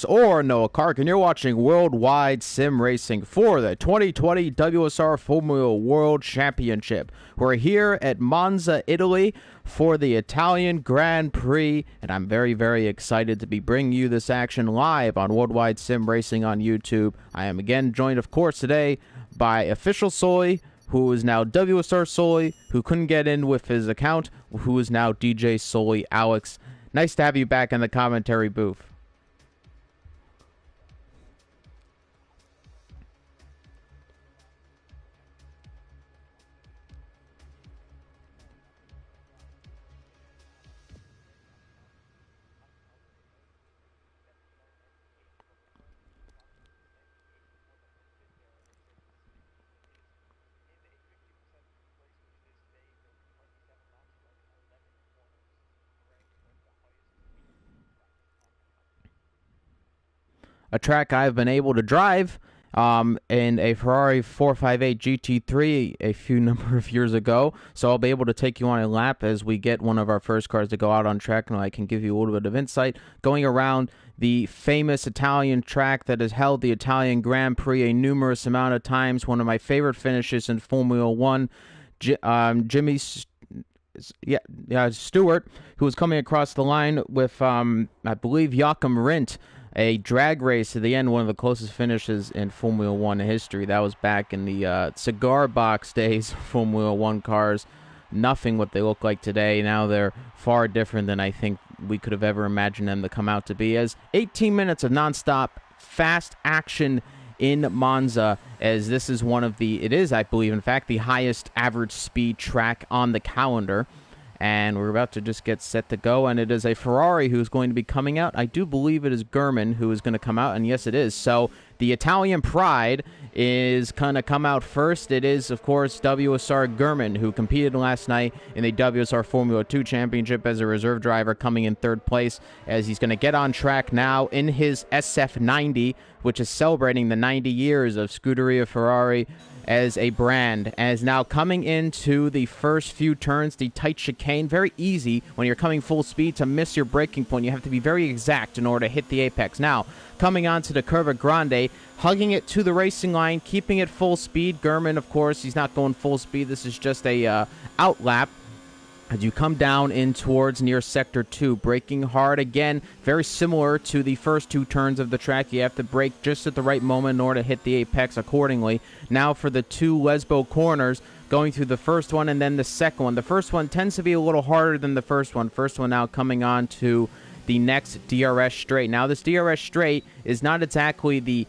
Or Noah Kark, and you're watching Worldwide Sim Racing for the 2020 WSR Formula World Championship. We're here at Monza, Italy for the Italian Grand Prix, and I'm very, very excited to be bringing you this action live on Worldwide Sim Racing on YouTube. I am again joined, of course, today by Official Sully, who is now WSR Sully, who couldn't get in with his account, who is now DJ Sully Alex. Nice to have you back in the commentary booth. A track I've been able to drive in a Ferrari 458 GT3 a few number of years ago. So I'll be able to take you on a lap as we get one of our first cars to go out on track, and I can give you a little bit of insight going around the famous Italian track that has held the Italian Grand Prix a numerous amount of times. One of my favorite finishes in Formula One. Jimmy Stewart, who was coming across the line with, I believe, Joachim Rindt, a drag race to the end, one of the closest finishes in Formula One history. That was back in the cigar box days of Formula One cars. Nothing what they look like today. Now they're far different than I think we could have ever imagined them to come out to be. As 18 minutes of nonstop fast action in Monza, as this is one of the, it is, I believe, in fact, the highest average speed track on the calendar. And we're about to just get set to go, and it is a Ferrari who's going to be coming out. I do believe it is German who is going to come out, and yes, it is. So the Italian Pride is going to come out first. It is, of course, WSR German, who competed last night in the WSR Formula 2 Championship as a reserve driver, coming in third place, as he's going to get on track now in his SF90, which is celebrating the 90 years of Scuderia Ferrari as a brand, as now coming into the first few turns, the tight chicane. Very easy when you're coming full speed to miss your braking point. You have to be very exact in order to hit the apex. Now, coming onto the Curva Grande, hugging it to the racing line, keeping it full speed. German, of course, he's not going full speed. This is just a out lap. As you come down in towards near Sector 2, braking hard again, very similar to the first two turns of the track. You have to brake just at the right moment in order to hit the apex accordingly. Now for the two Lesbo corners, going through the first one and then the second one. The first one tends to be a little harder than the first one. First one now coming on to the next DRS straight. Now this DRS straight is not exactly the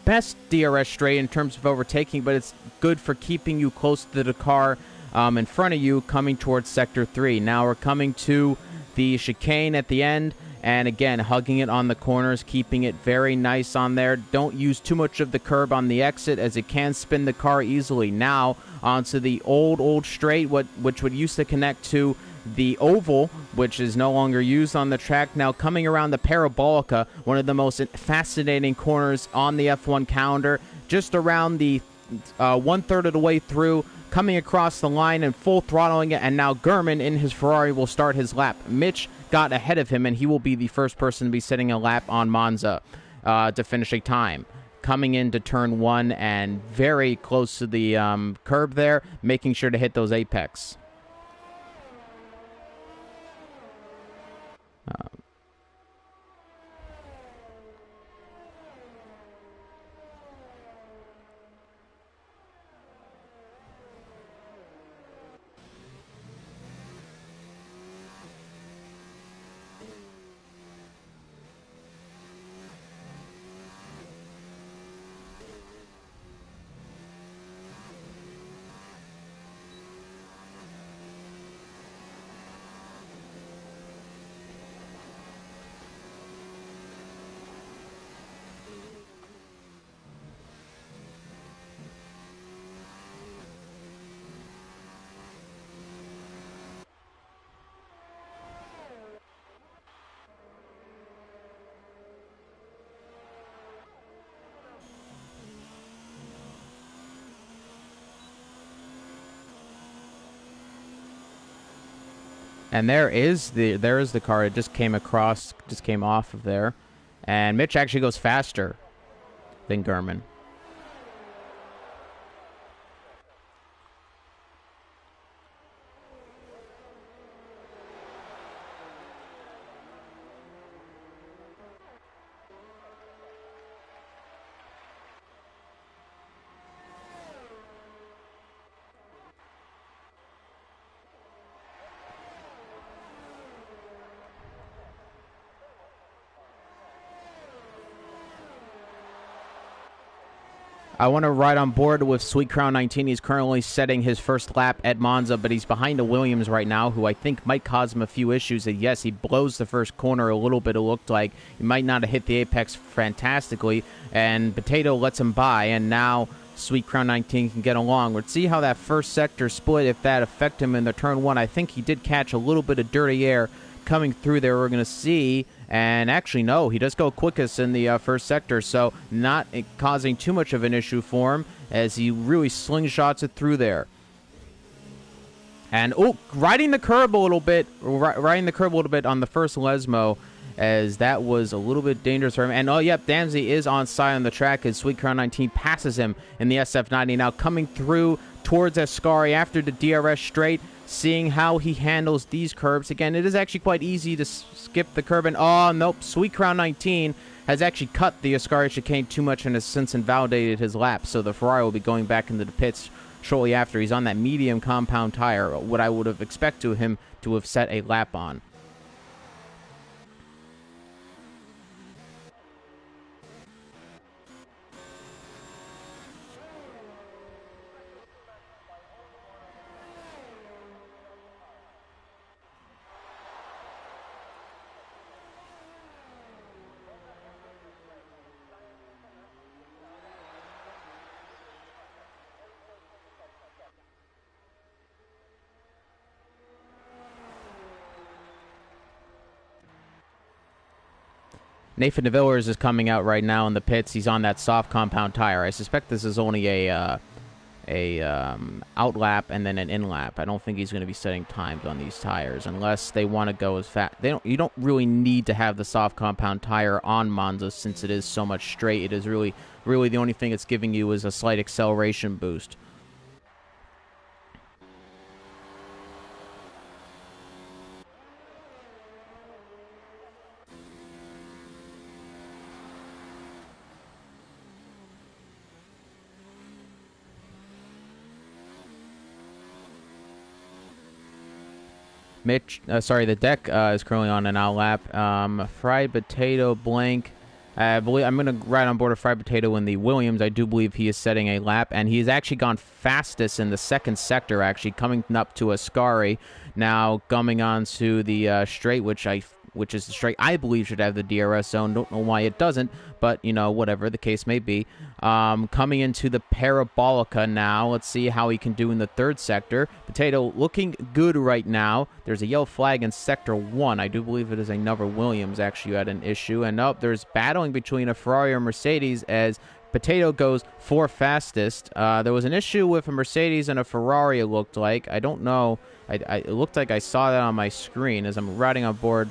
best DRS straight in terms of overtaking, but it's good for keeping you close to the car in front of you coming towards Sector 3. Now we're coming to the chicane at the end, and again, hugging it on the corners, keeping it very nice on there. Don't use too much of the curb on the exit, as it can spin the car easily. Now onto the old straight, which would used to connect to the oval, which is no longer used on the track. Now coming around the Parabolica, one of the most fascinating corners on the F1 calendar, just around the one-third of the way through, coming across the line and full throttling it, and now German in his Ferrari will start his lap. Mitch got ahead of him, and he will be the first person to be setting a lap on Monza to finish a time. Coming into turn one and very close to the curb there, making sure to hit those apex. And there is the car. It just came off of there. And Mitch actually goes faster than Gurman. I want to ride on board with Sweet Crown 19. He's currently setting his first lap at Monza, but he's behind a Williams right now, who I think might cause him a few issues. And yes, he blows the first corner a little bit, it looked like. He might not have hit the apex fantastically, and Potato lets him by, and now Sweet Crown 19 can get along. Let's see how that first sector split, if that affect him in the turn one. I think he did catch a little bit of dirty air coming through there. We're going to see. And actually, no, he does go quickest in the first sector, so not causing too much of an issue for him as he really slingshots it through there. And, riding the curb a little bit on the first Lesmo, as that was a little bit dangerous for him. And, Damsey is on side on the track as Sweet Crown 19 passes him in the SF90. Now coming through towards Ascari after the DRS straight, seeing how he handles these curbs. Again, it is actually quite easy to skip the curb. And, nope, Sweet Crown 19 has actually cut the Ascari chicane too much and has since invalidated his lap. So the Ferrari will be going back into the pits shortly after. He's on that medium compound tire, what I would have expected him to have set a lap on. Nathan DeVillers is coming out right now in the pits. He's on that soft compound tire. I suspect this is only a out lap and then an in lap. I don't think he's going to be setting times on these tires unless they want to go as fast. You don't really need to have the soft compound tire on Monza since it is so much straight. It is really the only thing it's giving you is a slight acceleration boost. The deck is currently on an out lap. Fried Potato blank. I'm going to ride on board a Fried Potato in the Williams. I do believe he is setting a lap, and he's actually gone fastest in the second sector, actually, coming up to Ascari. Now coming on to the straight, which is the straight I believe should have the DRS zone. Don't know why it doesn't, but, whatever the case may be. Coming into the Parabolica now. Let's see how he can do in the third sector. Potato looking good right now. There's a yellow flag in Sector 1. I do believe it is another Williams, actually, who had an issue. And, there's battling between a Ferrari and Mercedes as Potato goes for fastest. There was an issue with a Mercedes and a Ferrari, it looked like. I don't know. It looked like I saw that on my screen as I'm riding on board.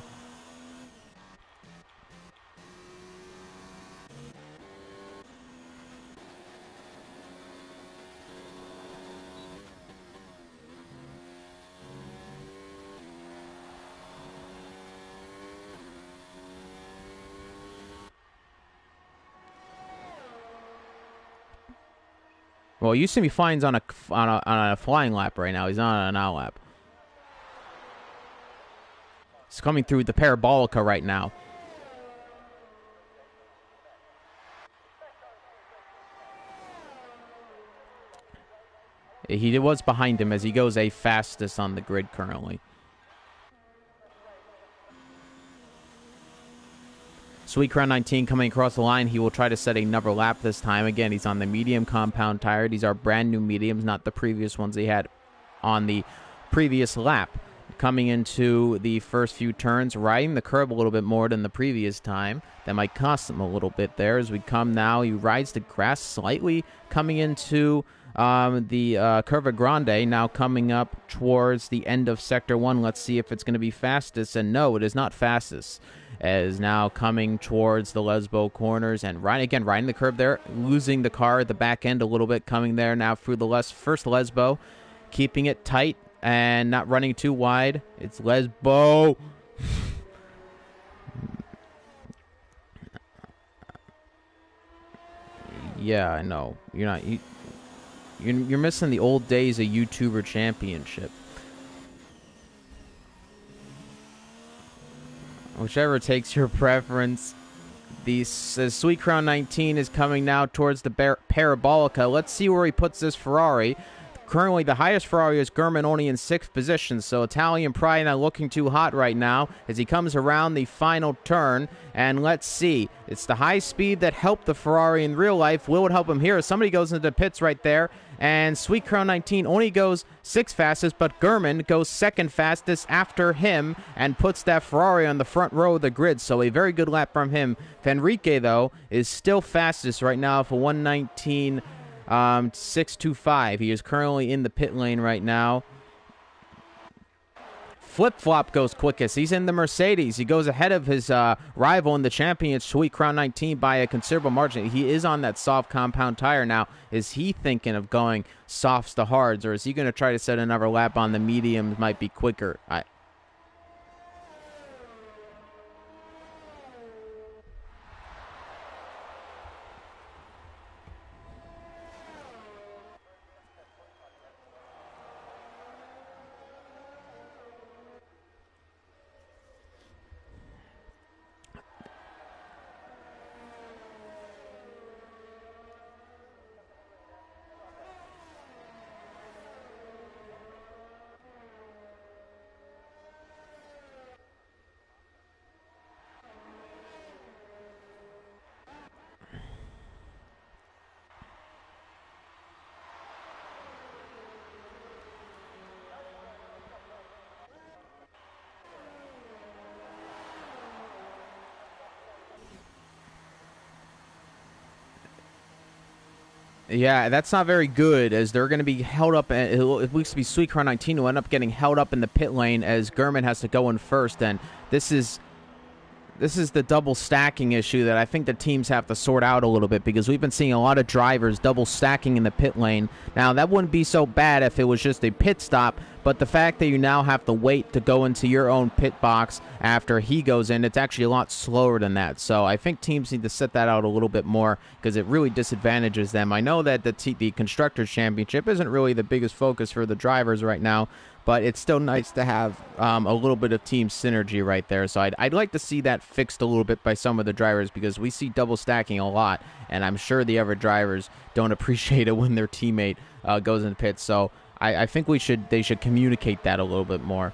Well, Yusume Fine's on a flying lap right now. He's not on an out lap. He's coming through the Parabolica right now. He was behind him as he goes a fastest on the grid currently. Sweet Crown 19 coming across the line. He will try to set another lap this time. Again, he's on the medium compound tire. These are brand new mediums, not the previous ones he had on the previous lap. Coming into the first few turns, riding the curb a little bit more than the previous time. That might cost him a little bit there. As we come now, he rides the grass slightly coming into the Curva Grande, now coming up towards the end of Sector 1. Let's see if it's going to be fastest. And no, it is not fastest. Is now coming towards the Lesbo corners and riding the curb there, losing the car at the back end a little bit, coming there now through the first Lesbo, keeping it tight and not running too wide. It's Lesbo. Yeah, I know. You're missing the old days of YouTuber Championship. Whichever takes your preference. The Sweet Crown 19 is coming now towards the Parabolica. Let's see where he puts this Ferrari. Currently, the highest Ferrari is Gurman, only in 6th position, so Italian Pride not looking too hot right now as he comes around the final turn. And let's see. It's the high speed that helped the Ferrari in real life. Will it help him here? Somebody goes into the pits right there, and Sweet Crown 19 only goes 6th fastest, but Gurman goes 2nd fastest after him and puts that Ferrari on the front row of the grid, so a very good lap from him. Fenrique, though, is still fastest right now for 119. 625. He is currently in the pit lane right now. Flip-Flop goes quickest. He's in the Mercedes. He goes ahead of his rival in the champion, Sweet Crown 19, by a considerable margin. He is on that soft compound tire now. Is he thinking of going softs to hards, or is he going to try to set another lap on the mediums? Might be quicker. Yeah, that's not very good, as they're going to be held up. It looks to be Sweet Crown 19 who end up getting held up in the pit lane as Gurman has to go in first. And this is the double stacking issue that I think the teams have to sort out a little bit, because we've been seeing a lot of drivers double stacking in the pit lane. Now, that wouldn't be so bad if it was just a pit stop, but the fact that you now have to wait to go into your own pit box after he goes in, it's actually a lot slower than that. So I think teams need to set that out a little bit more, because it really disadvantages them. I know that the Constructors' Championship isn't really the biggest focus for the drivers right now, but it's still nice to have a little bit of team synergy right there. So I'd like to see that fixed a little bit by some of the drivers, because we see double stacking a lot, and I'm sure the other drivers don't appreciate it when their teammate goes in pits. So I think they should communicate that a little bit more.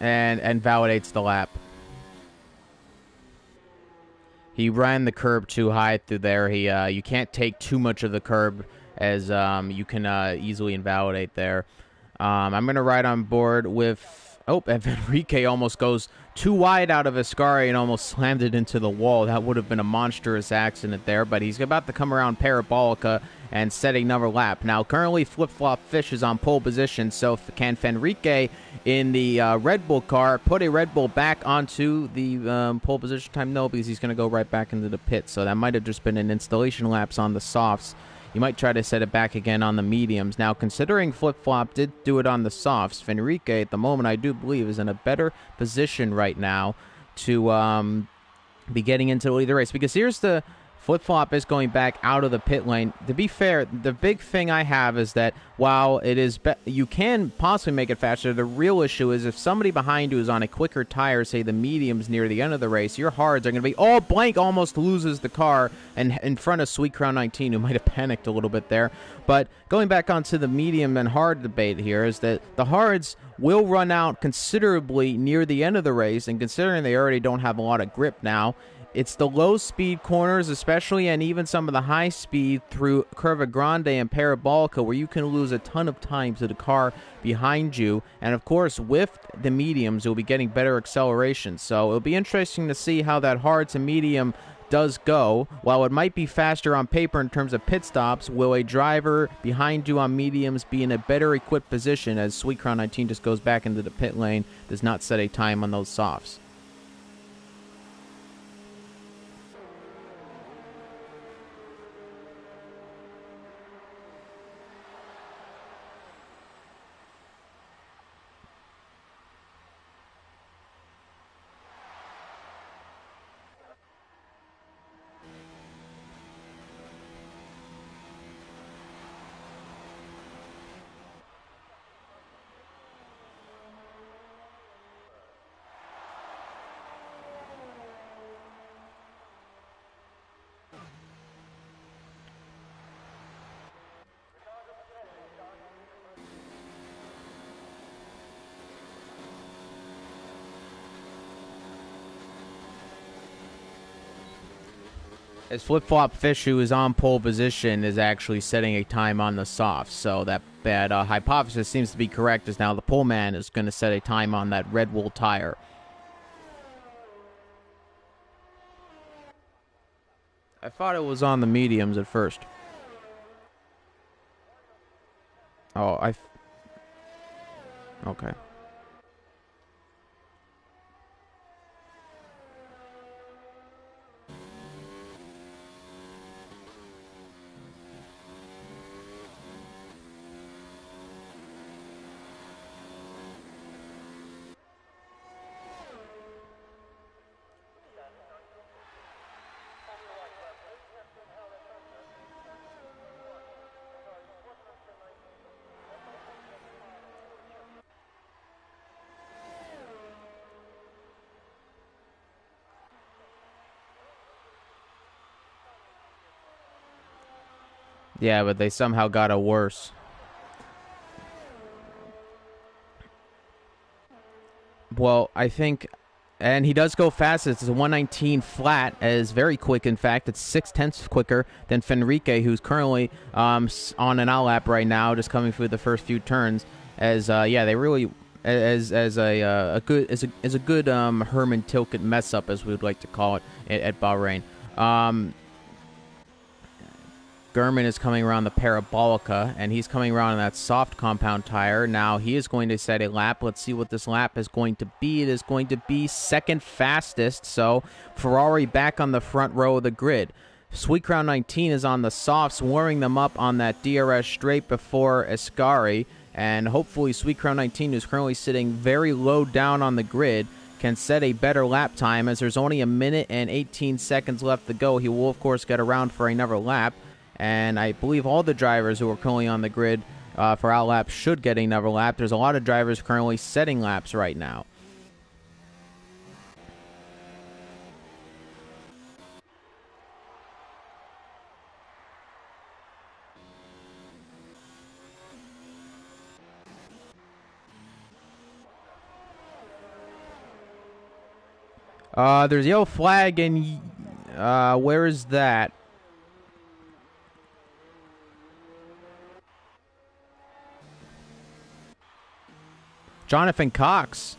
And validates the lap. He ran the curb too high through there. You can't take too much of the curb, as you can easily invalidate there. I'm going to ride on board with... Oh, and Enrique almost goes too wide out of Ascari and almost slammed it into the wall. That would have been a monstrous accident there, but he's about to come around Parabolica and set another lap. Now, currently, Flip-Flop Fish is on pole position, so can Fenrique in the Red Bull car put a Red Bull back onto the pole position time? No, because he's going to go right back into the pit, so that might have just been an installation lapse on the softs. You might try to set it back again on the mediums. Now, considering Flip-Flop did do it on the softs, Fenrique, at the moment, I do believe, is in a better position right now to be getting into the lead of the race. Because here's the Flip-Flop is going back out of the pit lane. To be fair, the big thing I have is that while it is you can possibly make it faster, the real issue is if somebody behind you is on a quicker tire, say the mediums near the end of the race, your hards are going to be all blank, almost loses the car, and in front of Sweet Crown 19, who might have panicked a little bit there. But going back onto the medium and hard debate here is that the hards will run out considerably near the end of the race, and considering they already don't have a lot of grip now, it's the low-speed corners especially, and even some of the high-speed through Curva Grande and Parabolica, where you can lose a ton of time to the car behind you. And, of course, with the mediums, you'll be getting better acceleration. So it'll be interesting to see how that hard to medium does go. While it might be faster on paper in terms of pit stops, will a driver behind you on mediums be in a better equipped position as Sweet Crown 19 just goes back into the pit lane, does not set a time on those softs? As Flip-Flop Fish, who is on pole position, is actually setting a time on the softs. So that hypothesis seems to be correct, as now the pole man is going to set a time on that Red Bull tire. I thought it was on the mediums at first. Oh, okay. Yeah, but they somehow got it worse. Well, I think, and he does go fast. It's a 119 flat, as very quick. In fact, it's 0.6 quicker than Fenrique, who's currently on an out lap right now, just coming through the first few turns. As yeah, they really as a good Herman Tilket mess up, as we would like to call it at Bahrain. Gurman is coming around the Parabolica, and he's coming around on that soft compound tire. Now he is going to set a lap. Let's see what this lap is going to be. It is going to be second fastest, so Ferrari back on the front row of the grid. Sweet Crown 19 is on the softs, warming them up on that DRS straight before Ascari, and hopefully Sweet Crown 19, who's currently sitting very low down on the grid, can set a better lap time, as there's only 1 minute and 18 seconds left to go. He will, of course, get around for another lap. And I believe all the drivers who are currently on the grid for out laps should get another lap. There's a lot of drivers currently setting laps right now. There's a yellow flag, and where is that? Jonathan Cox.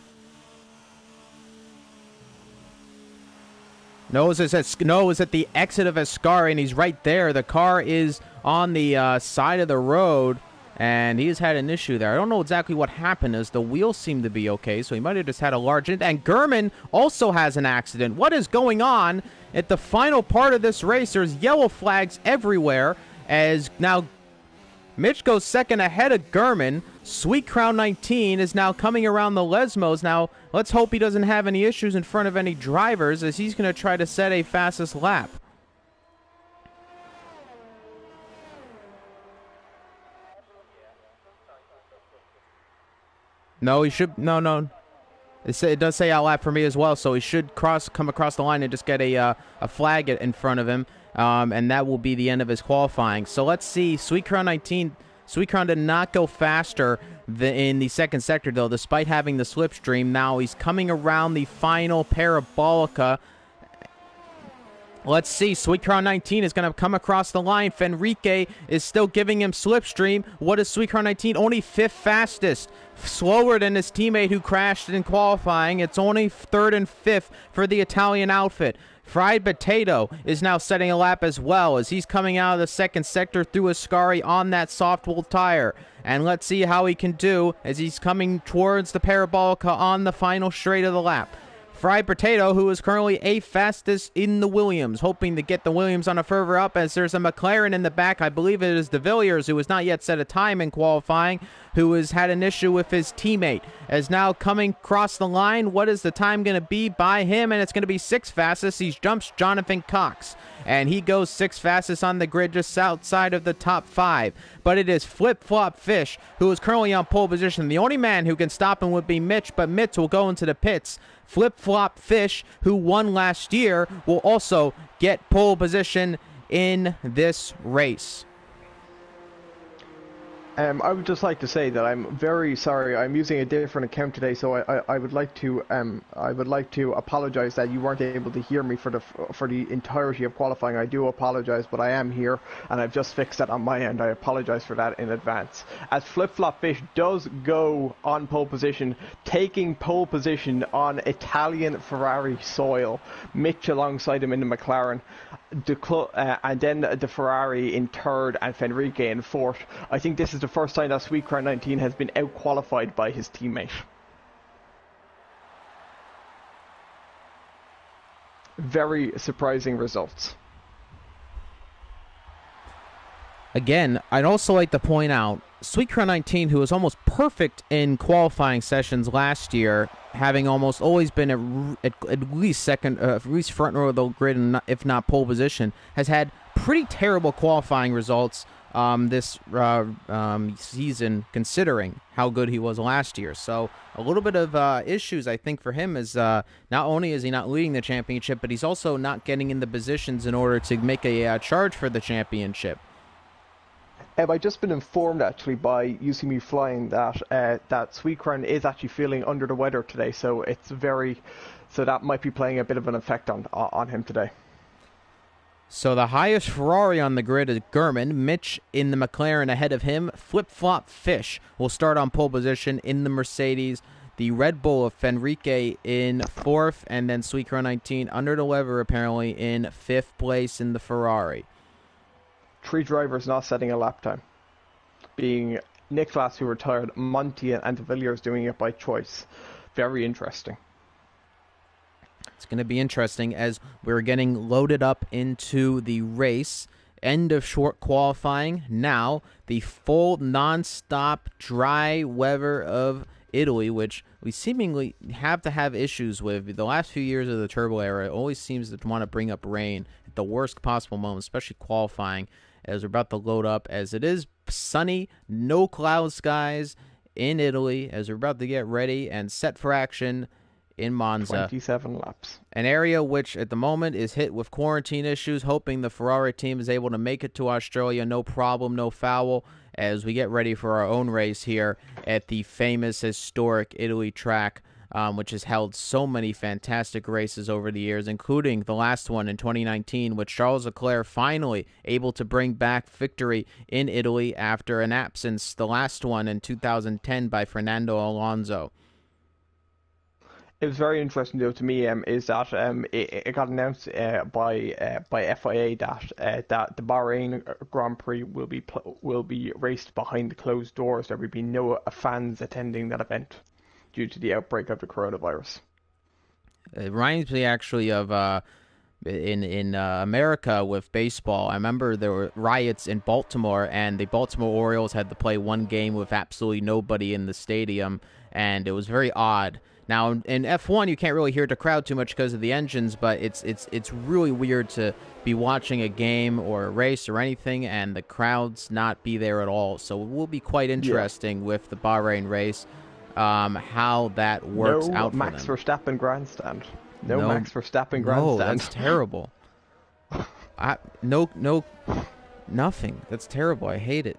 No, it's at the exit of Ascari, and he's right there. The car is on the side of the road, and he's had an issue there. I don't know exactly what happened, as the wheels seem to be okay, so he might have just had a large... And Gurman also has an accident. What is going on at the final part of this race? There's yellow flags everywhere, as now Mitch goes second ahead of Gurman. Sweet Crown 19 is now coming around the Lesmos. Now, let's hope he doesn't have any issues in front of any drivers, as he's going to try to set a fastest lap. No, he should. No. It does say outlap for me as well, so he should come across the line and just get a flag in front of him, and that will be the end of his qualifying. So let's see. Sweet Crown 19. Sweet Crown did not go faster in the second sector, though, despite having the slipstream. Now he's coming around the final parabolica. Let's see. Sweet Crown 19 is going to come across the line. Fenrique is still giving him slipstream. What is Sweet Crown 19? Only fifth fastest. Slower than his teammate who crashed in qualifying. It's only third and fifth for the Italian outfit. Fried Potato is now setting a lap as well as he's coming out of the second sector through Ascari on that soft-wool tire. And let's see how he can do as he's coming towards the Parabolica on the final straight of the lap. Fried Potato, who is currently eighth fastest in the Williams, hoping to get the Williams on a further up as there's a McLaren in the back. I believe it is De Villiers, who has not yet set a time in qualifying, who has had an issue with his teammate. As now coming across the line, what is the time going to be by him? And it's going to be sixth fastest. He jumps Jonathan Cox, and he goes sixth fastest on the grid just outside of the top five. But it is Flip Flop Fish, who is currently on pole position. The only man who can stop him would be Mitch, but Mitch will go into the pits. Flip Flop Fish, who won last year, will also get pole position in this race. I would just like to say that I'm very sorry. I'm using a different account today, so I would like to apologize that you weren't able to hear me for the entirety of qualifying. I do apologize, but I am here, and I've just fixed that on my end. I apologize for that in advance. As Flip Flop Fish does go on pole position, taking pole position on Italian Ferrari soil, Mitch alongside him in the McLaren, and then the Ferrari in third and Fenrique in fourth. I think this is the first time that Sweet Crown 19 has been out-qualified by his teammate. Very surprising results. Again, I'd also like to point out, Sweet Crown 19, who was almost perfect in qualifying sessions last year, having almost always been at least second, at least front row of the grid, and if not pole position, has had pretty terrible qualifying results this season, considering how good he was last year. So a little bit of issues, I think, for him is not only is he not leading the championship, but he's also not getting in the positions in order to make a charge for the championship. I've just been informed actually by UCME Flying that that Sweet Crown is actually feeling under the weather today, so that might be playing a bit of an effect on him today. So the highest Ferrari on the grid is Gurman. Mitch in the McLaren ahead of him. Flip Flop Fish will start on pole position in the Mercedes. The Red Bull of Fenrique in fourth, and then Sweet Crown 19 under the lever apparently in fifth place in the Ferrari. 3 drivers not setting a lap time, being Nicholas, who retired, Monty and De Villiers doing it by choice. Very interesting. It's going to be interesting as we're getting loaded up into the race. End of short qualifying. Now, the full non-stop dry weather of Italy, which we seemingly have to have issues with. The last few years of the turbo era, it always seems to want to bring up rain at the worst possible moment, especially qualifying, as we're about to load up, as it is sunny, no cloud skies in Italy, as we're about to get ready and set for action in Monza. 27 laps. An area which at the moment is hit with quarantine issues, hoping the Ferrari team is able to make it to Australia, no problem, no foul, as we get ready for our own race here at the famous historic Italy track, which has held so many fantastic races over the years, including the last one in 2019, with Charles Leclerc finally able to bring back victory in Italy after an absence, the last one in 2010 by Fernando Alonso. It was very interesting, though, to me, is that it got announced by FIA that the Bahrain Grand Prix will be raced behind closed doors. There will be no fans attending that event due to the outbreak of the coronavirus. It reminds me actually of in America with baseball. I remember there were riots in Baltimore, and the Baltimore Orioles had to play one game with absolutely nobody in the stadium, and it was very odd. Now, in F1, you can't really hear the crowd too much because of the engines, but it's really weird to be watching a game or a race or anything and the crowds not be there at all. So it will be quite interesting with the Bahrain race. how that works out for Max them. Verstappen grandstand. No Max Verstappen grandstand. No, that's terrible. Nothing. That's terrible. I hate it.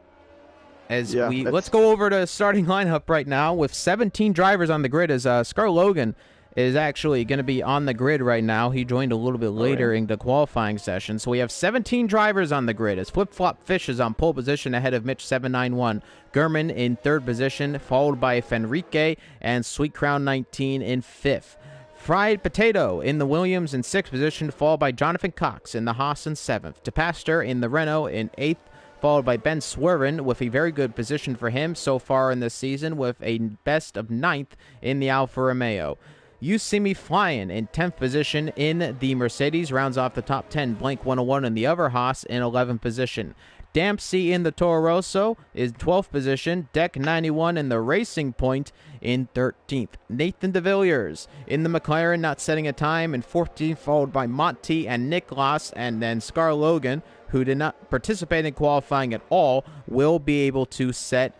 Let's go over to starting lineup right now with 17 drivers on the grid. As Scar Logan is actually going to be on the grid right now. He joined a little bit later in the qualifying session. So we have 17 drivers on the grid as Flip Flop Fish is on pole position ahead of Mitch 791. Gurman in third position, followed by Fenrique and Sweet Crown 19 in fifth. Fried Potato in the Williams in sixth position, followed by Jonathan Cox in the Haas in seventh. DePaster in the Renault in eighth, followed by Ben Swerven with a very good position for him so far in this season with a best of ninth in the Alfa Romeo. You See Me Flying in 10th position in the Mercedes, rounds off the top 10. Blank 101 in the other Haas in 11th position. Dempsey in the Toro Rosso is 12th position. Deck 91 in the Racing Point in 13th. Nathan DeVilliers in the McLaren, not setting a time, in 14th, followed by Monty and Niklas, and then Scar Logan, who did not participate in qualifying at all, will be able to set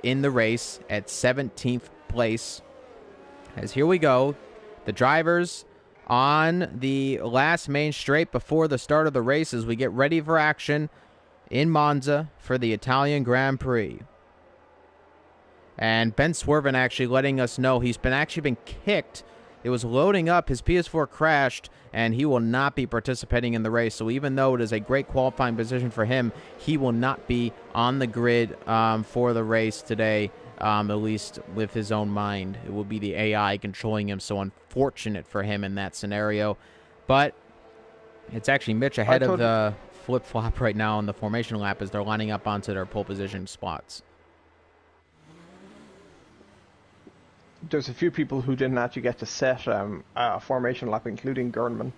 in the race at 17th place. As here we go, the drivers on the last main straight before the start of the race as we get ready for action in Monza for the Italian Grand Prix. And Ben Swerven actually letting us know he's been kicked. It was loading up, his PS4 crashed, and he will not be participating in the race. So even though it is a great qualifying position for him, he will not be on the grid for the race today. At least with his own mind. It will be the AI controlling him, so unfortunate for him in that scenario. But it's actually Mitch ahead of the flip-flop right now in the formation lap as they're lining up onto their pole position spots. There's a few people who didn't actually get to set a formation lap, including Gurnman,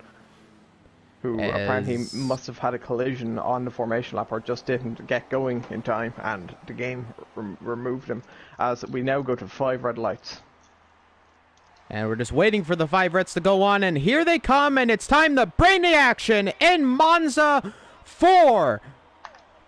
who apparently must have had a collision on the formation lap or just didn't get going in time, and the game removed him. As we now go to 5 red lights. And we're just waiting for the 5 reds to go on, and here they come, and it's time to bring the action in Monza for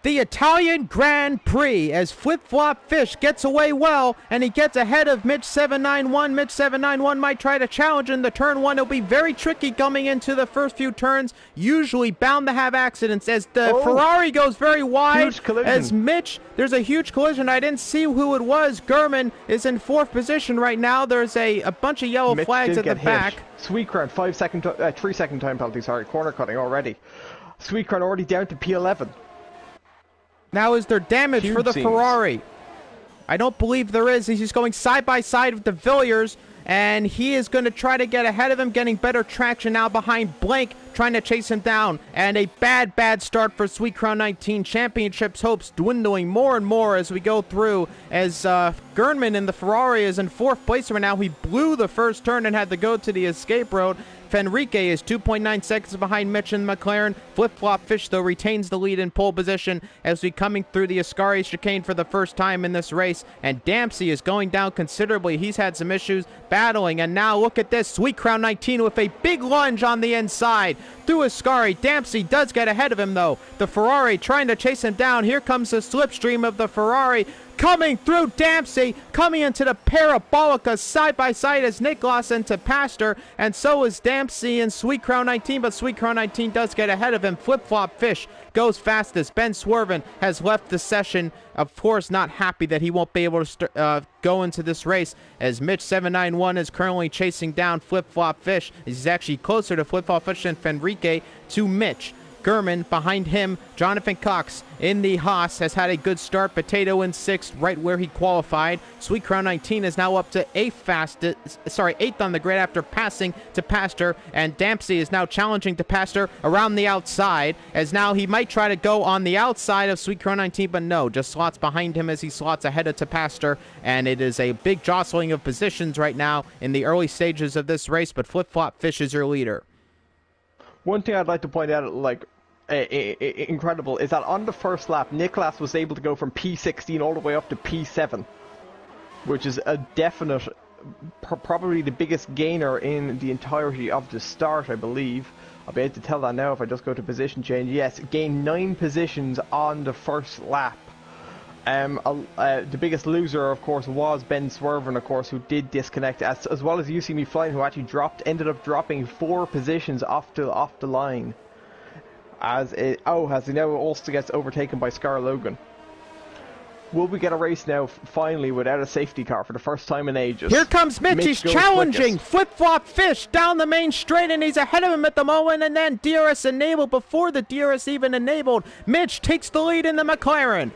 the Italian Grand Prix as Flip Flop Fish gets away well, and he gets ahead of Mitch 791. Mitch 791 might try to challenge in the turn 1. It'll be very tricky coming into the first few turns, usually bound to have accidents as the Ferrari goes very wide. As Mitch, there's a huge collision. I didn't see who it was. Gurman is in 4th position right now. There's a bunch of yellow flags at the back. Sweet Crown, 3 second time penalty, corner cutting already. Sweet Crown already down to P11. Now is there damage for the Ferrari? I don't believe there is. He's going side by side with the Villiers, and he is going to try to get ahead of him, getting better traction now behind Blank, trying to chase him down. And a bad start for Sweet Crown 19. Championships hopes dwindling more and more as we go through, as Gurnman in the Ferrari is in 4th place right now. He blew the first turn and had to go to the escape road. Fenrique is 2.9 seconds behind Mitch in McLaren. Flip Flop Fish, though, retains the lead in pole position as we coming through the Ascari chicane for the first time in this race. And Dempsey is going down considerably. He's had some issues battling. And now look at this. Sweet Crown 19 with a big lunge on the inside through Ascari. Dempsey does get ahead of him, though. The Ferrari trying to chase him down. Here comes the slipstream of the Ferrari. Coming through Dempsey, coming into the Parabolica side by side as Niklas into Pastor, and so is Dempsey and Sweet Crown 19, but Sweet Crown 19 does get ahead of him. Flip Flop Fish goes fastest. Ben Swerven has left the session, of course not happy that he won't be able to go into this race, as Mitch 791 is currently chasing down Flip Flop Fish. He's actually closer to Flip Flop Fish than Fenrique to Mitch. Gurman behind him. Jonathan Cox in the Haas has had a good start. Potato in 6th, right where he qualified. Sweet Crown 19 is now up to 8th on the grid after passing to Pastor, and Dempsey is now challenging to Pastor around the outside, as now he might try to go on the outside of Sweet Crown 19, but no, just slots behind him as he slots ahead of Pastor, and it is a big jostling of positions right now in the early stages of this race, but Flip Flop Fish is your leader. One thing I'd like to point out, incredible, is that on the first lap, Niklas was able to go from P16 all the way up to P7, which is a definite, probably the biggest gainer in the entirety of the start, I believe. I'll be able to tell that now if I just go to position change. Yes, gained 9 positions on the first lap. The biggest loser, of course, was Ben Swerven, of course, who did disconnect, as well as You See Me Flying, who actually ended up dropping 4 positions off the line, as he now also gets overtaken by Scar Logan. Will we get a race now, finally, without a safety car for the first time in ages? Here comes Mitch. He's challenging. Flip-flop fish down the main straight, and he's ahead of him at the moment. And then DRS enabled before the DRS even enabled. Mitch takes the lead in the McLaren.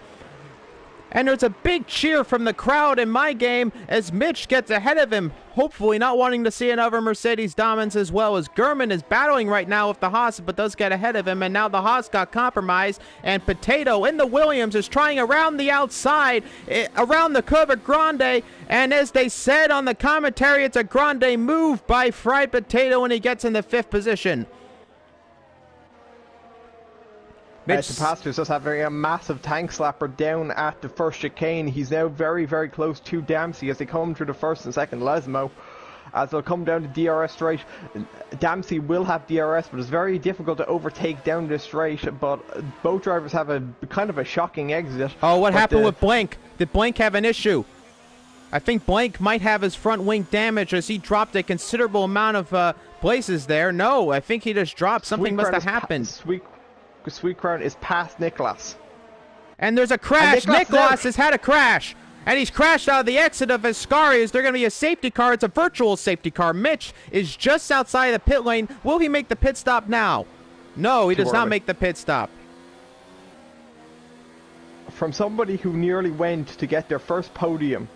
And there's a big cheer from the crowd in my game as Mitch gets ahead of him, hopefully not wanting to see another Mercedes dominance, as well as Gurman is battling right now with the Haas, but does get ahead of him, and now the Haas got compromised, and Potato in the Williams is trying around the outside, around the Curva Grande, and as they said on the commentary, it's a Grande move by Fried Potato, and he gets in the 5th position. Tapastro's just having a massive tank slapper down at the first chicane. He's now very, very close to Dempsey as they come through the first and second Lesmo. As they'll come down to DRS straight, Dempsey will have DRS, but it's very difficult to overtake down this straight. But both drivers have a kind of a shocking exit. Oh, what happened with Blank? Did Blank have an issue? I think Blank might have his front wing damaged as he dropped a considerable amount of places there. No, I think he just dropped. Something must have happened. Sweet Crown is past Nicholas. And there's a crash. Nicholas has had a crash. And he's crashed out of the exit of Ascari. Is there going to be a safety car? It's a virtual safety car. Mitch is just outside the pit lane. Will he make the pit stop now? No, he does not make the pit stop. From somebody who nearly went to get their first podium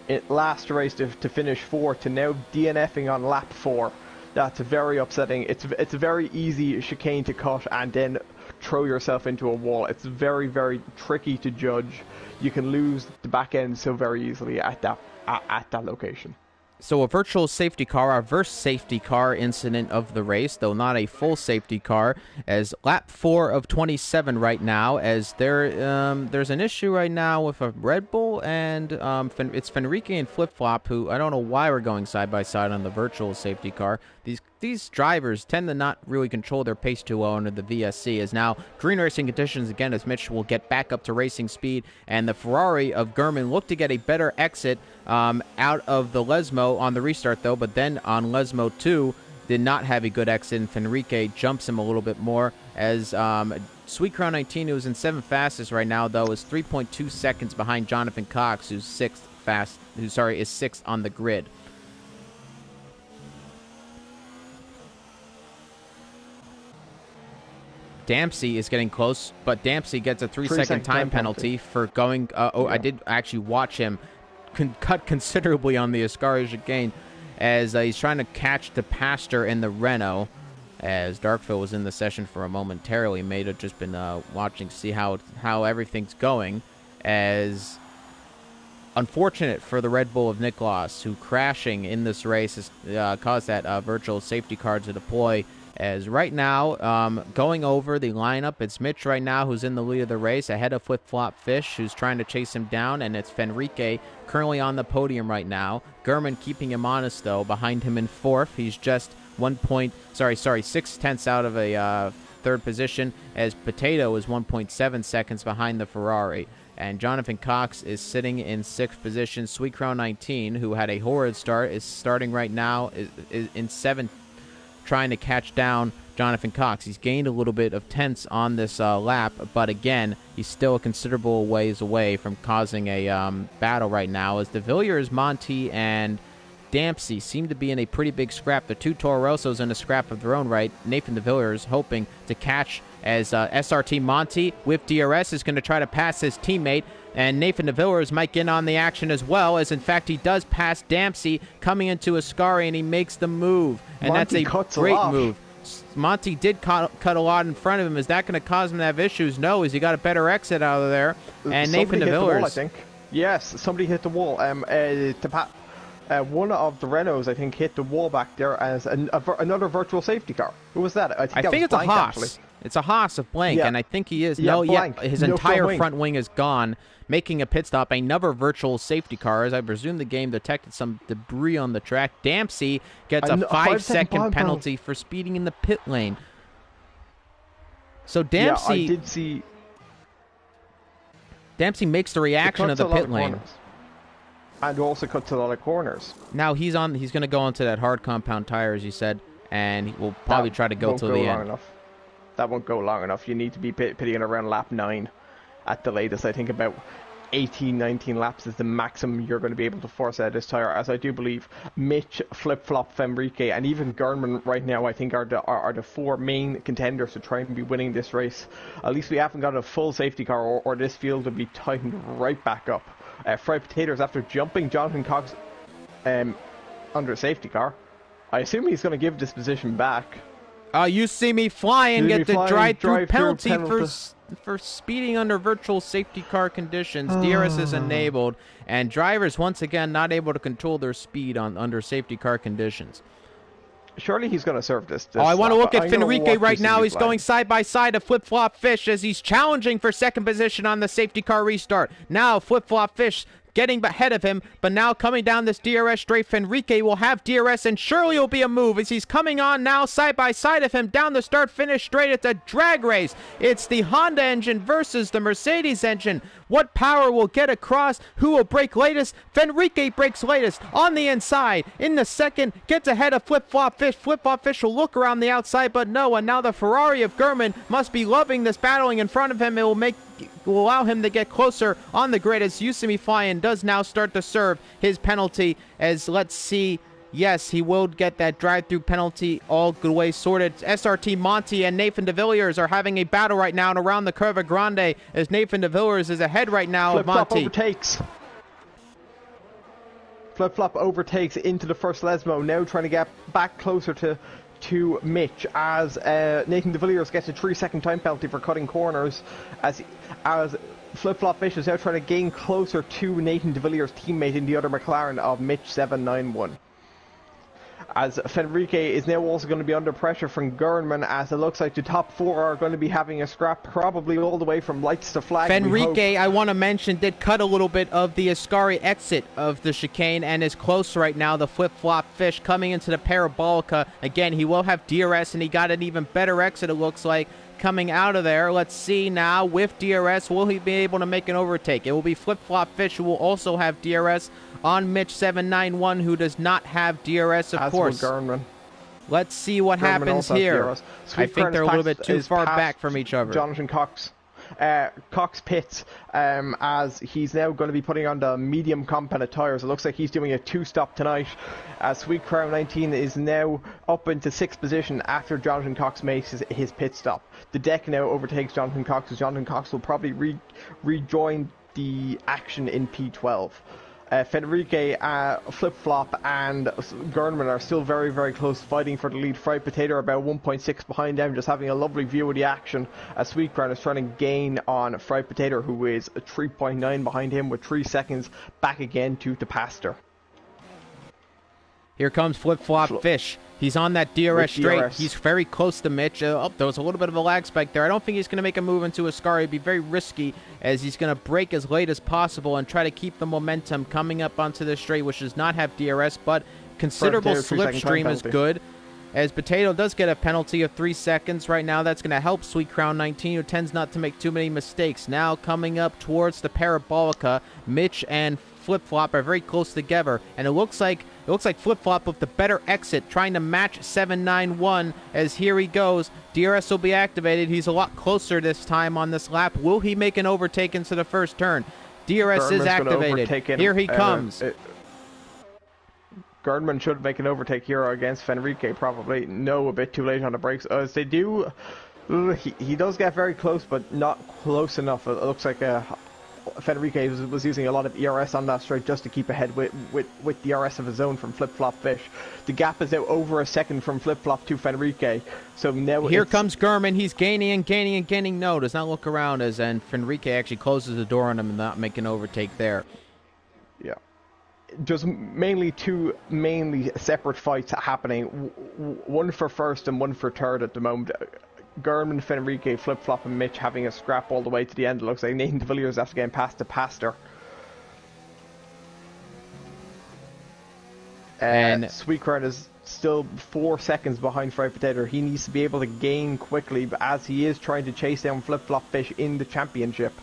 in last race to finish 4th to now DNFing on lap 4. That's very upsetting. It's a very easy chicane to cut and then throw yourself into a wall. It's very, very tricky to judge. You can lose the back end so very easily at that location. So a virtual safety car, our first safety car incident of the race, though not a full safety car, as lap 4 of 27 right now, as there's an issue right now with a Red Bull, and it's Fenrique and Flip-Flop, who I don't know why we're going side by side on the virtual safety car. These drivers tend to not really control their pace too well under the VSC, as now green racing conditions again as Mitch will get back up to racing speed, and the Ferrari of Gurman looked to get a better exit out of the Lesmo on the restart though, but then on Lesmo 2 did not have a good exit, and Fenrique jumps him a little bit more as Sweet Crown 19, who's in 7th fastest right now though, is 3.2 seconds behind Jonathan Cox, who's 6th on the grid. Dempsey is getting close, but Dempsey gets a 3-second time penalty for going. I did actually watch him cut considerably on the Ascari chicane as he's trying to catch the Pastor in the Renault. As Darkfield was in the session for a momentarily, may have just been watching to see how everything's going. As unfortunate for the Red Bull of Nicholas, who crashing in this race has caused that virtual safety car to deploy. As right now, going over the lineup, it's Mitch right now who's in the lead of the race, ahead of Flip-Flop Fish, who's trying to chase him down, and it's Fenrique currently on the podium right now. Gurman keeping him honest, though, behind him in 4th. He's just 6 tenths out of a 3rd position, as Potato is 1.7 seconds behind the Ferrari. And Jonathan Cox is sitting in 6th position. Sweet Crown 19, who had a horrid start, is starting right now is in 7th, trying to catch down Jonathan Cox. He's gained a little bit of tenths on this lap, but again, he's still a considerable ways away from causing a battle right now, as De Villiers, Monty, and Dempsey seem to be in a pretty big scrap. The two Toro Rossos in a scrap of their own right. Nathan De Villiers hoping to catch as SRT Monty with DRS is going to try to pass his teammate, and Nathan De Villiers might get on the action as well, as in fact he does pass Dempsey coming into Ascari, and he makes the move, and Monty that's a great move. Monty did cut a lot in front of him. Is that going to cause him to have issues? No, he got a better exit out of there. And Nathan De Villiers, I think. Yes, somebody hit the wall. One of the Renaults, I think, hit the wall back there as another virtual safety car. Who was that? I think it's Blank, a Haas. actually. It's a Haas of Blank, and I think he is. His no entire front wing is gone, making a pit stop. Another virtual safety car, as I presume the game detected some debris on the track. Dempsey gets a 5-second penalty for speeding in the pit lane. So Dempsey... Yeah, I did see... Dempsey makes the reaction of the pit lane. And also cuts a lot of corners. Now he's going to go into that hard compound tire, as you said, and he will probably try to go till the end. That won't go long enough. You need to be pitting around lap 9 at the latest. I think about 18, 19 laps is the maximum you're going to be able to force out of this tire, as I do believe Mitch, Flip-Flop, Fenrique, and even Gernman right now, I think are the 4 main contenders to try and be winning this race. At least we haven't got a full safety car, or this field will be tightened right back up. Fried Potatoes, after jumping Jonathan Cox under a safety car, I assume he's going to give this position back. You see me flying, get the drive-through penalty for speeding under virtual safety car conditions. DRS is enabled, and drivers once again not able to control their speed under safety car conditions. Surely he's going to serve this. I want to look at Fenrique right now. He's going side by side to Flip-Flop Fish as he's challenging for second position on the safety car restart. Now Flip-Flop Fish getting ahead of him, but now coming down this DRS straight, Fenrique will have DRS, and surely will be a move as he's coming on now side by side of him down the start-finish straight. It's a drag race. It's the Honda engine versus the Mercedes engine. What power will get across? Who will break latest? Fenrique breaks latest on the inside. In the second, gets ahead of Flip-Flop Fish. Flip-Flop Fish will look around the outside, but no, and now the Ferrari of Gurman must be loving this battling in front of him. It will allow him to get closer on the grid as Yusumi Fyan does now start to serve his penalty, as let's see, yes, he will get that drive-through penalty all the way sorted. SRT Monty and Nathan DeVilliers are having a battle right now and around the Curva Grande as Nathan DeVilliers is ahead right now of Monty. Overtakes. Flip-Flop overtakes into the first Lesmo, now trying to get back closer to Mitch as Nathan DeVilliers gets a 3-second time penalty for cutting corners as Flip-Flop Fish is now trying to gain closer to Nathan DeVilliers' teammate in the other McLaren of Mitch 791. As Fenrique is now also going to be under pressure from Gernman, as it looks like the top 4 are going to be having a scrap probably all the way from lights to flag. Fenrique, I want to mention, did cut a little bit of the Ascari exit of the chicane and is close right now. The Flip-Flop Fish coming into the Parabolica. Again, he will have DRS, and he got an even better exit, it looks like, coming out of there. Let's see now with DRS, will he be able to make an overtake? It will be Flip-Flop Fish who will also have DRS on Mitch 791, who does not have DRS, of course. Let's see what happens here. I think they're a little bit too far back from each other. Jonathan Cox. Cox pits as he's now going to be putting on the medium compounded tires. It looks like he's doing a 2-stop tonight. Sweet Crown 19 is now up into 6th position after Jonathan Cox makes his pit stop. The deck now overtakes Jonathan Cox, as Jonathan Cox will probably rejoin the action in P12. Fenrique, Flip-Flop and Gernman are still very, very close, fighting for the lead. Fried Potato about 1.6 behind them, just having a lovely view of the action as Sweet Crown is trying to gain on Fried Potato, who is 3.9 behind him with 3 seconds back again to the Pastor. Here comes Flip-Flop Fish. He's on that DRS straight. He's very close to Mitch. There was a little bit of a lag spike there. I don't think he's going to make a move into Ascari. It'd be very risky as he's going to brake as late as possible and try to keep the momentum coming up onto the straight, which does not have DRS, but considerable slipstream is good. As Potato does get a penalty of 3 seconds right now. That's going to help Sweet Crown 19, who tends not to make too many mistakes. Now coming up towards the Parabolica, Mitch and Flip-Flop are very close together, and it looks like Flip-Flop with the better exit, trying to match 791 as here he goes. DRS will be activated. He's a lot closer this time on this lap. Will he make an overtake into the first turn? DRS is activated. Here he comes. Gernman should make an overtake here against Fenrique, probably. No, a bit too late on the brakes. As they do, he does get very close, but not close enough. It looks like Fenrique was using a lot of ERS on that straight just to keep ahead with DRS of his own from Flip-Flop Fish. The gap is now over a second from Flip-Flop to Fenrique. So now here comes Gurman. He's gaining and gaining and gaining. No, does not look around and Fenrique actually closes the door on him and not make an overtake there. Yeah. Just mainly two separate fights happening. One for first and one for third at the moment. Gurman, Fenrique, Flip-Flop and Mitch having a scrap all the way to the end. It looks like Nathan DeVilliers after getting past the Pastor. And Sweet Crown is still 4 seconds behind Fried Potato. He needs to be able to gain quickly, but as he is trying to chase down Flip-Flop Fish in the championship.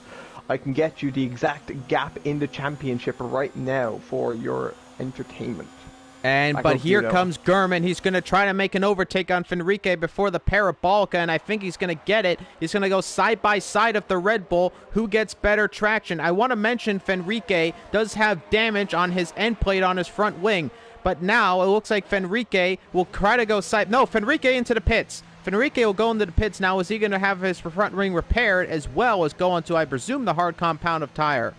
I can get you the exact gap in the championship right now for your entertainment. But here comes Gurman. He's going to try to make an overtake on Fenrique before the Parabolica, and I think he's going to get it. He's going to go side by side of the Red Bull. Who gets better traction? I want to mention Fenrique does have damage on his end plate on his front wing, but now it looks like Fenrique will try to go side. No, Fenrique into the pits. Fenrique will go into the pits now. Is he going to have his front wing repaired as well as go into, I presume, the hard compound of tire?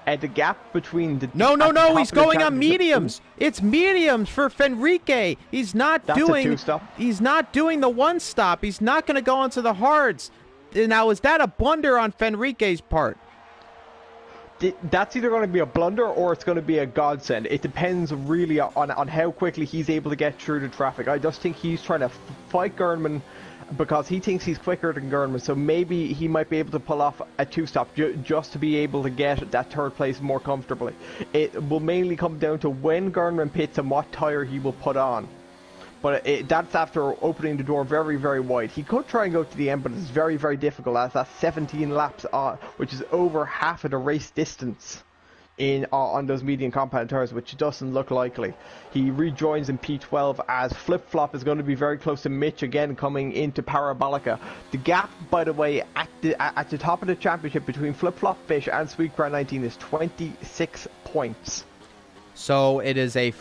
The gap between the... No, he's going on mediums. It's mediums for Fenrique. He's not doing... That's a two-stop. He's not doing the one-stop. He's not going to go into the hards. Now, is that a blunder on Fenrique's part? That's either going to be a blunder or it's going to be a godsend. It depends really on how quickly he's able to get through the traffic. I just think he's trying to fight Gurnman because he thinks he's quicker than Gurnman, so maybe he might be able to pull off a two-stop just to be able to get that third place more comfortably. It will mainly come down to when Gurnman pits and what tyre he will put on. But that's after opening the door very, very wide. He could try and go to the end, but it's very, very difficult as that's 17 laps, which is over half of the race distance on those medium compound tires, which doesn't look likely. He rejoins in P12 as Flip Flop is going to be very close to Mitch again coming into Parabolica. The gap, by the way, at the top of the championship between Flip Flop Fish and Sweet Crown 19 is 26 points. So it is a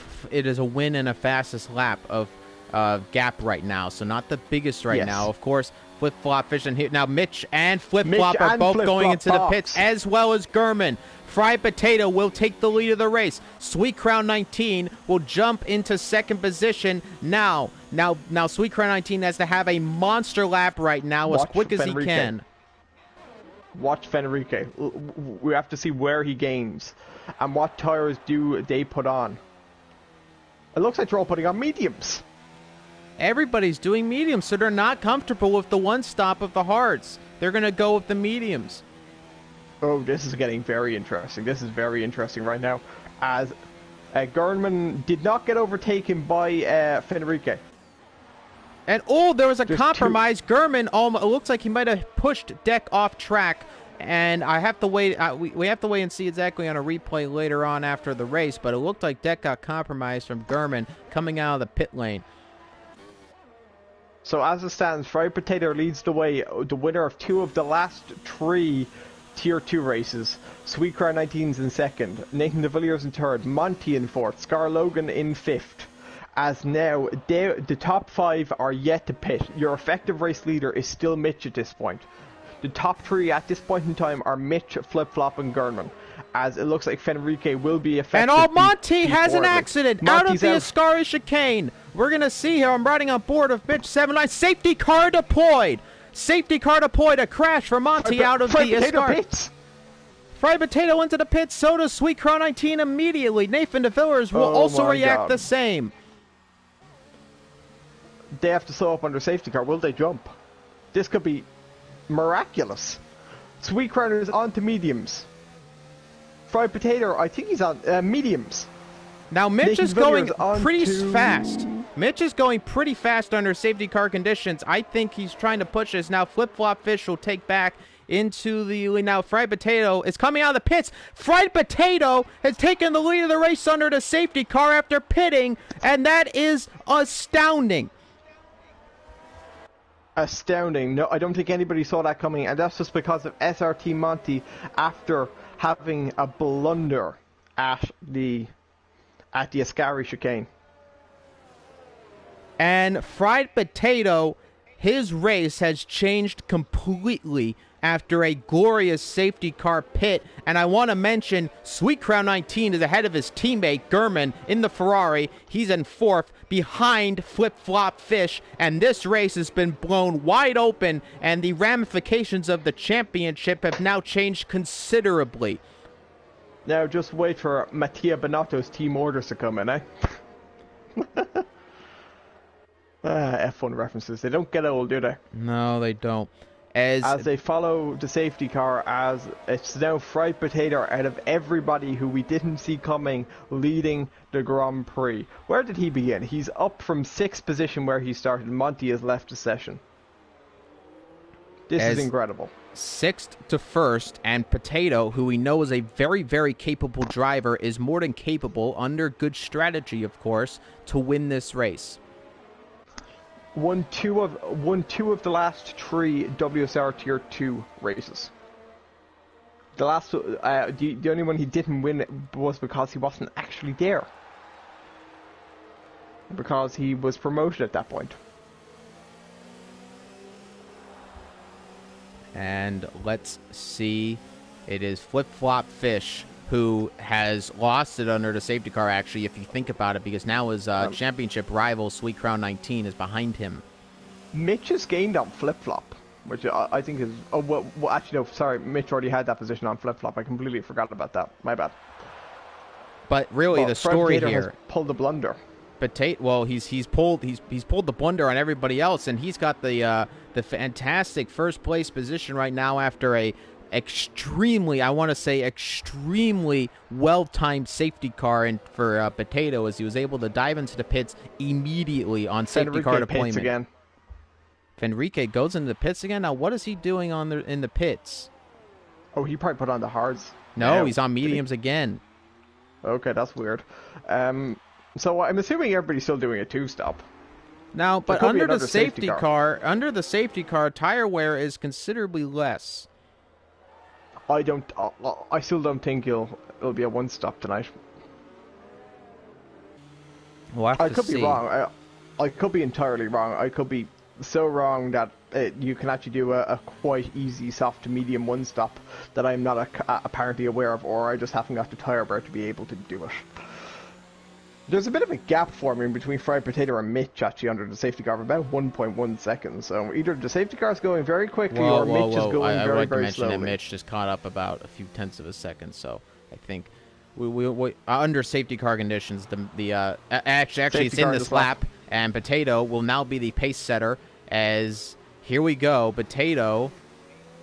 win and a fastest lap of gap right now. So not the biggest right now, of course. Flip Flop Fish and here now Mitch and Flip Flop are both going into the pits as well as Gurman. Fried Potato will take the lead of the race. Sweet Crown 19 will jump into second position now. Sweet Crown 19 has to have a monster lap right now as quick as he can. Watch Fenrique. We have to see where he gains and what tires do they put on. It looks like they're all putting on mediums. Everybody's doing mediums, so they're not comfortable with the one stop of the hards. They're going to go with the mediums. Oh, this is getting very interesting. This is very interesting right now, as Gurnman did not get overtaken by Fenrique. And there was a compromise. Gurman, it looks like he might have pushed Deck off track, and I have to wait. We have to wait and see exactly on a replay later on after the race. But it looked like Deck got compromised from Gurman coming out of the pit lane. So as it stands, Fried Potato leads the way, the winner of 2 of the last 3 Tier 2 races. Sweet Crown 19's in second, Nathan de Villiers in third, Monty in fourth, Scar Logan in fifth. As now, the top 5 are yet to pit. Your effective race leader is still Mitch at this point. The top 3 at this point in time are Mitch, Flip Flop, and Gurnman. As it looks like Fenrique will be effective. And Monty has an accident out of the Ascari chicane. We're going to see here. I'm riding on board of Mitch 79. Safety car deployed. Safety car deployed. A crash for Monty out of the Ascari. Fried Potato into the pits. So does Sweet Crown 19 immediately. Nathan de Villiers will also react the same. They have to slow up on their safety car. Will they jump? This could be miraculous. Sweet Crown is on to mediums. Fried Potato, I think he's on mediums. Now Mitch is going pretty fast. Mitch is going pretty fast under safety car conditions. I think he's trying to push this. Now Flip Flop Fish will take back into the lead. Now Fried Potato is coming out of the pits. Fried Potato has taken the lead of the race under the safety car after pitting, and that is astounding. Astounding. No, I don't think anybody saw that coming, and that's just because of SRT Monty after having a blunder at the Ascari chicane. And Fried Potato, his race has changed completely after a glorious safety car pit. And I want to mention Sweet Crown 19 is ahead of his teammate Gurman in the Ferrari. He's in fourth behind Flip Flop Fish, and this race has been blown wide open, and the ramifications of the championship have now changed considerably. Now just wait for Mattia Bonotto's team orders to come in, eh? F1 references, they don't get old, do they? No, they don't. As they follow the safety car, as it's now Fried Potato out of everybody who we didn't see coming leading the Grand Prix. Where did he begin? He's up from 6th position where he started. Monty has left the session. This is incredible. sixth to first, and Potato, who we know is a very, very capable driver, is more than capable, under good strategy, of course, to win this race. Won two of the last 3 WSR Tier 2 races. The last, the only one he didn't win was because he wasn't actually there. Because he was promoted at that point. And let's see, it is Flip Flop Fish who has lost it under the safety car, actually, if you think about it, because now his championship rival, Sweet Crown 19, is behind him. Mitch has gained on Flip Flop, which I think is... Oh, well, actually, no, sorry, Mitch already had that position on Flip Flop. I completely forgot about that. My bad. But really, the story here... has pulled the blunder. Potato, well, he's pulled the blunder on everybody else, and he's got the fantastic first place position right now after a extremely well-timed safety car for Potato, as he was able to dive into the pits immediately on safety car deployment. Again. Fenrique goes into the pits again. Now, what is he doing in the pits? Oh, he probably put on the hards. No, he's on mediums again. Okay, that's weird. So I'm assuming everybody's still doing a 2-stop. Now, but under the safety car, tire wear is considerably less. I still don't think it'll be a 1-stop tonight. We'll have to see. I could be wrong. I could be entirely wrong. I could be so wrong that you can actually do a quite easy soft to medium 1-stop that I'm not apparently aware of, or I just haven't got the tire wear to be able to do it. There's a bit of a gap forming between Fried Potato and Mitch, actually, under the safety car of about 1.1 seconds. So either the safety car is going very quickly, or Mitch is going very, very slowly. I would like to mention that Mitch just caught up about a few tenths of a second. So I think we under safety car conditions, actually it's in this lap, and Potato will now be the pace setter. As here we go, Potato.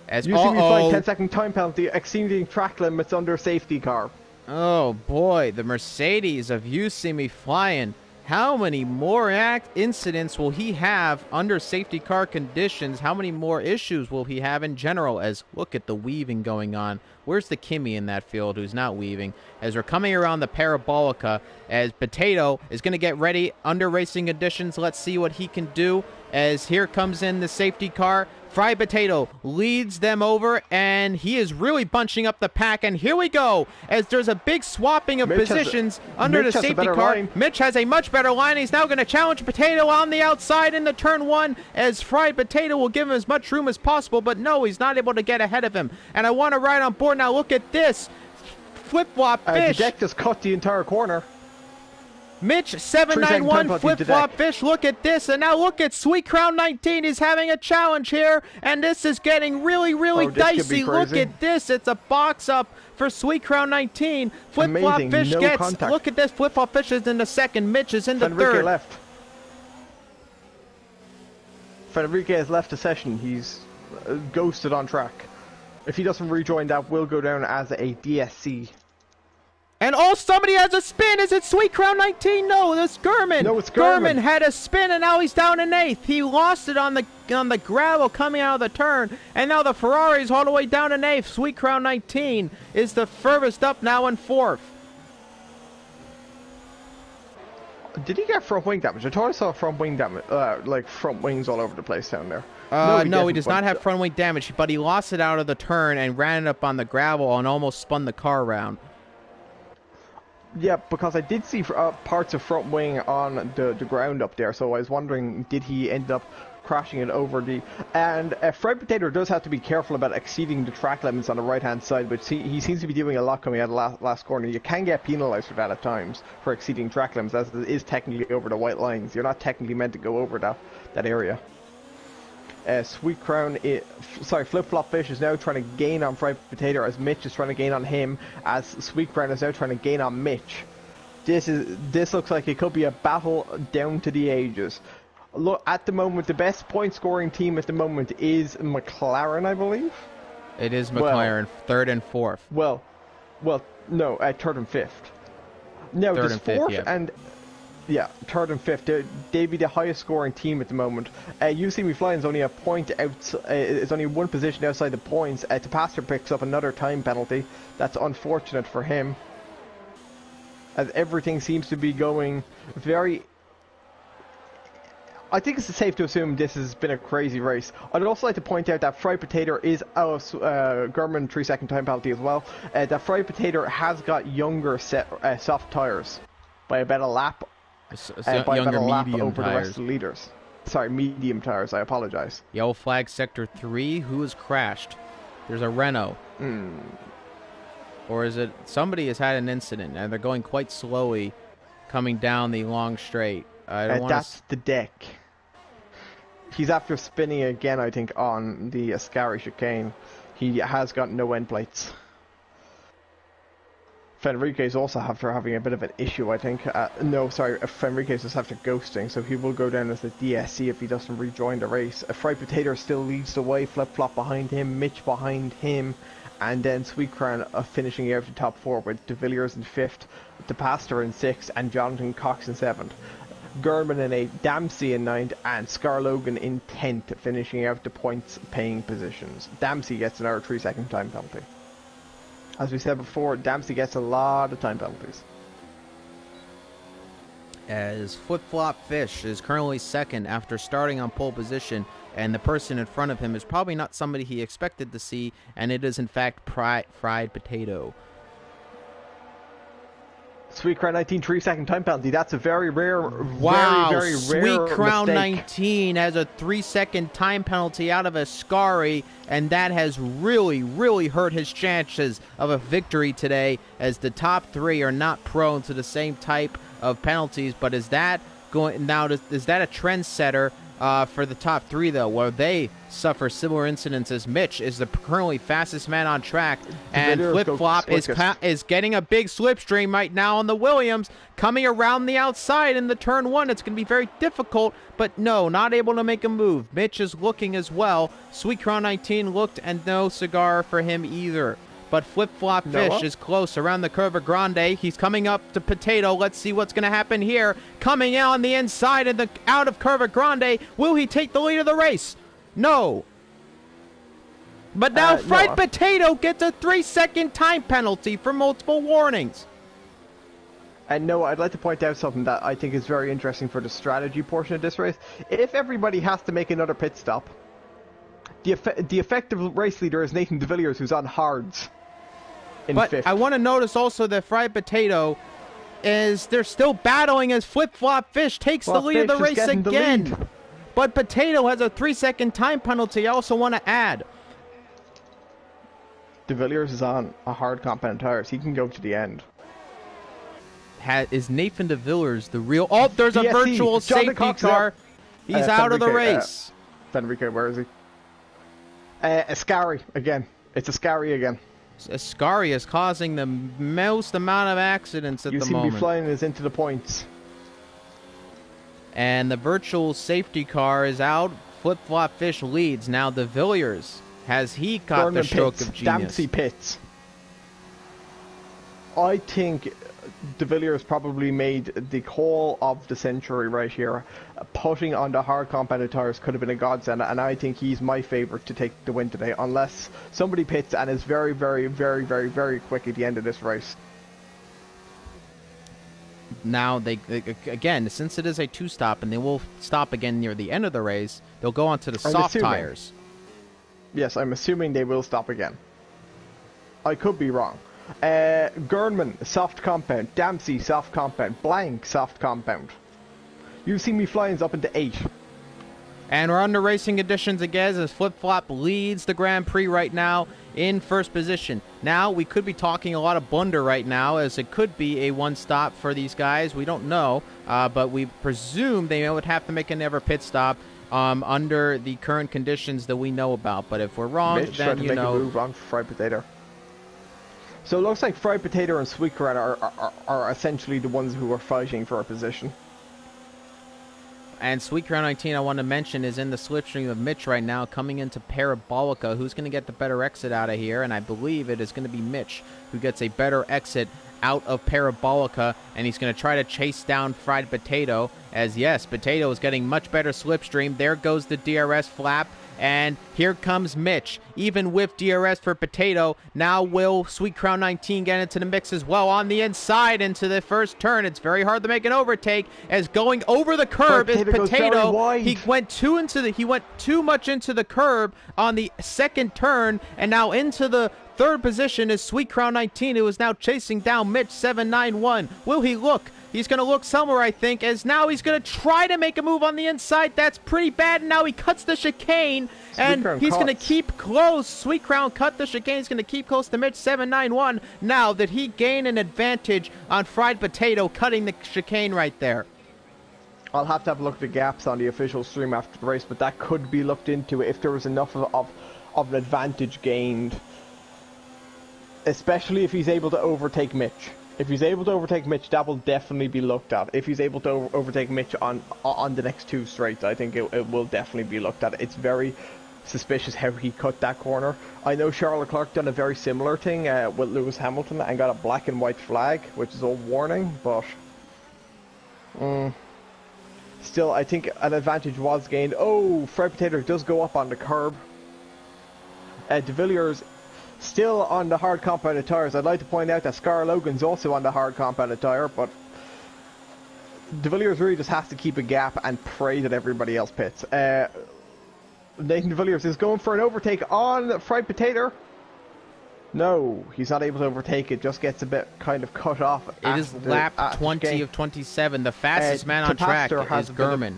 As usually we find 10-second time penalty exceeding track limits under safety car. Oh boy, the Mercedes of You See Me Flying. How many more incidents will he have under safety car conditions? How many more issues will he have in general? As look at the weaving going on. Where's the Kimmy in that field who's not weaving? As we're coming around the Parabolica, as Potato is going to get ready under racing conditions. Let's see what he can do. As here comes in the safety car. Fried Potato leads them over, and he is really bunching up the pack. And here we go, as there's a big swapping of positions under the safety car. Mitch has a much better line. He's now going to challenge Potato on the outside in the turn 1, as Fried Potato will give him as much room as possible. But no, he's not able to get ahead of him. And I want to ride on board now. Look at this. Flip-flop Fish. The deck just cut the entire corner. Mitch 791 Flip-flop Fish, look at this, and now look at Sweet Crown 19 is having a challenge here, and this is getting really, really dicey. Look at this, it's a box up for Sweet Crown 19. Flip-flop Fish gets, contact. Look at this, Flip-flop Fish is in the second, Mitch is in the third. Left. Fenrique has left the session, he's ghosted on track. If he doesn't rejoin, that will go down as a DSC. And somebody has a spin. Is it Sweet Crown 19? No, it's Gurman. No, it's Gurman. Gurman had a spin, and now he's down in 8th. He lost it on the gravel coming out of the turn, and now the Ferrari's all the way down in 8th. Sweet Crown 19 is the furthest up now in 4th. Did he get front wing damage? I thought I saw front wing damage, like front wings all over the place down there. No, he does not have front wing damage, but he lost it out of the turn and ran it up on the gravel and almost spun the car around. Yeah, because I did see parts of front wing on the ground up there, so I was wondering, did he end up crashing it over the... And Fried Potato does have to be careful about exceeding the track limits on the right-hand side, but he seems to be doing a lot coming out of the last corner. You can get penalised for that at times, for exceeding track limits, as it is technically over the white lines. You're not technically meant to go over that area. Sweet Crown, Flip-Flop Fish is now trying to gain on Fried Potato, as Mitch is trying to gain on him, as Sweet Crown is now trying to gain on Mitch. This looks like it could be a battle down to the ages. Look, at the moment, the best point scoring team at the moment is McLaren, I believe. It is McLaren, 3rd and 4th. Well, no, 3rd and 5th. No, 3rd and 5th, yeah. And Yeah, third and fifth. They'd be the highest scoring team at the moment. You See Me Flying is only a point out. Is only one position outside the points. Tapastra picks up another time penalty. That's unfortunate for him, as everything seems to be going very. I think it's safe to assume this has been a crazy race. I'd also like to point out that Fried Potato is German 3-second time penalty as well. That Fried Potato has got younger soft tires by about a lap. By Younger about a lap medium over the rest tires. of the leaders. Sorry, medium tires. I apologize. Yellow flag sector 3. Who has crashed? There's a Renault. Or is it somebody has had an incident and they're going quite slowly coming down the long straight? I don't want That's the deck. He's after spinning again, I think, on the Ascari chicane. He has got no end plates. Fenrique's also after having a bit of an issue, I think. No, sorry, Fenrique's is after ghosting, so he will go down as the DSC if he doesn't rejoin the race. Fried Potato still leads the way, Flip-Flop behind him, Mitch behind him, and then Sweet Crown finishing out the top four with De Villiers in fifth, Tapastra in sixth, and Jonathan Cox in seventh. Gurman in eighth, Dempsey in ninth, and Scarlogan in 10th, finishing out the points paying positions. Dempsey gets another 3-second time penalty. As we said before, Dempsey gets a lot of time penalties. As Flip Flop Fish is currently second after starting on pole position, and the person in front of him is probably not somebody he expected to see, and it is in fact Fried Potato. Sweet Crown 19 3-second time penalty. That's a very rare, Wow, very rare Sweet Crown mistake. 19 has a 3-second time penalty out of Ascari, and that has really, really hurt his chances of a victory today, as the top three are not prone to the same type of penalties. But is that going now? Is that a trendsetter for the top three, though, where they suffer similar incidents as Mitch is the currently fastest man on track, and Flip Flop is getting a big slipstream right now on the Williams, coming around the outside in the turn one. It's going to be very difficult, but no, not able to make a move. Mitch is looking as well. Sweet Crown 19 looked, and no cigar for him either. But Flip Flop Fish is close around the Curva Grande. He's coming up to Potato. Let's see what's going to happen here. Coming out on the inside and out of Curva Grande. Will he take the lead of the race? No. But now Fried Potato gets a 3-second time penalty for multiple warnings. And no, I'd like to point out something that I think is very interesting for the strategy portion of this race. If everybody has to make another pit stop, the effective race leader is Nathan De Villiers, who's on hards. But fifth. I want to notice also that Fried Potato they're still battling as Flip Flop Fish takes the lead of the race again. But Potato has a 3-second time penalty. I also want to add. De Villiers is on a hard compound tires. He can go to the end. Is Nathan De Villiers the real? Oh, there's a virtual safety car. He's out of the race. Fenrique, where is he? Ascari again. It's Ascari again. Ascari is causing the most amount of accidents at the moment. You see me flying is into the points. And the virtual safety car is out. Flip Flop Fish leads. Now De Villiers, has he caught the stroke of genius? Dempsey pits. I think De Villiers probably made the call of the century right here. Putting on the hard compounded tires could have been a godsend, and I think he's my favourite to take the win today, unless somebody pits and is very, very, very, very, very quick at the end of this race. Now, they again, since it is a two-stop, and they will stop again near the end of the race, they'll go onto the soft tires. Yes, I'm assuming they will stop again. I could be wrong. Gurnman, soft compound. Dempsey, soft compound. Blank, soft compound. You see me flying up into 8. And we're under racing conditions again as Flip Flop leads the Grand Prix right now in first position. Now, we could be talking a lot of blunder right now, as it could be a one-stop for these guys. We don't know, but we presume they would have to make another pit stop under the current conditions that we know about. But if we're wrong, Mitch then tried to make a move on Fried Potato. So it looks like Fried Potato and Sweet Crown are essentially the ones who are fighting for a position. And Sweet Crown 19, I want to mention, is in the slipstream of Mitch right now, coming into Parabolica. Who's going to get the better exit out of here? And I believe it is going to be Mitch who gets a better exit out of Parabolica, and he's going to try to chase down Fried Potato, as yes, Potato is getting much better slipstream. There goes the DRS flap. And here comes Mitch. Even with DRS for Potato, now will Sweet Crown 19 get into the mix as well on the inside into the first turn. It's very hard to make an overtake, as going over the curb is Potato. He went too much into the curb on the second turn, and now into the third position is Sweet Crown 19, who is now chasing down Mitch 791. Will he look? He's going to look somewhere, I think, as now he's going to try to make a move on the inside. That's pretty bad. And now he cuts the chicane, and he's going to keep close. Sweet Crown cut the chicane. He's going to keep close to Mitch 791. Now, did he gain an advantage on Fried Potato cutting the chicane right there? I'll have to have a look at the gaps on the official stream after the race, but that could be looked into if there was enough of an advantage gained, especially if he's able to overtake Mitch. If he's able to overtake Mitch, that will definitely be looked at. If he's able to overtake Mitch on the next two straights, I think it will definitely be looked at. It's very suspicious how he cut that corner. I know Charles Leclerc done a very similar thing with Lewis Hamilton and got a black and white flag, which is a warning, but still, I think an advantage was gained. Oh, Fried Potato does go up on the curb. De Villiers still on the hard compounded tyres. I'd like to point out that Scar Logan's also on the hard compounded tyre, but De Villiers really just has to keep a gap and pray that everybody else pits. Nathan De Villiers is going for an overtake on Fried Potato. No, he's not able to overtake it, just gets a bit kind of cut off. It is lap 20 of 27. The fastest man on track is Gurman.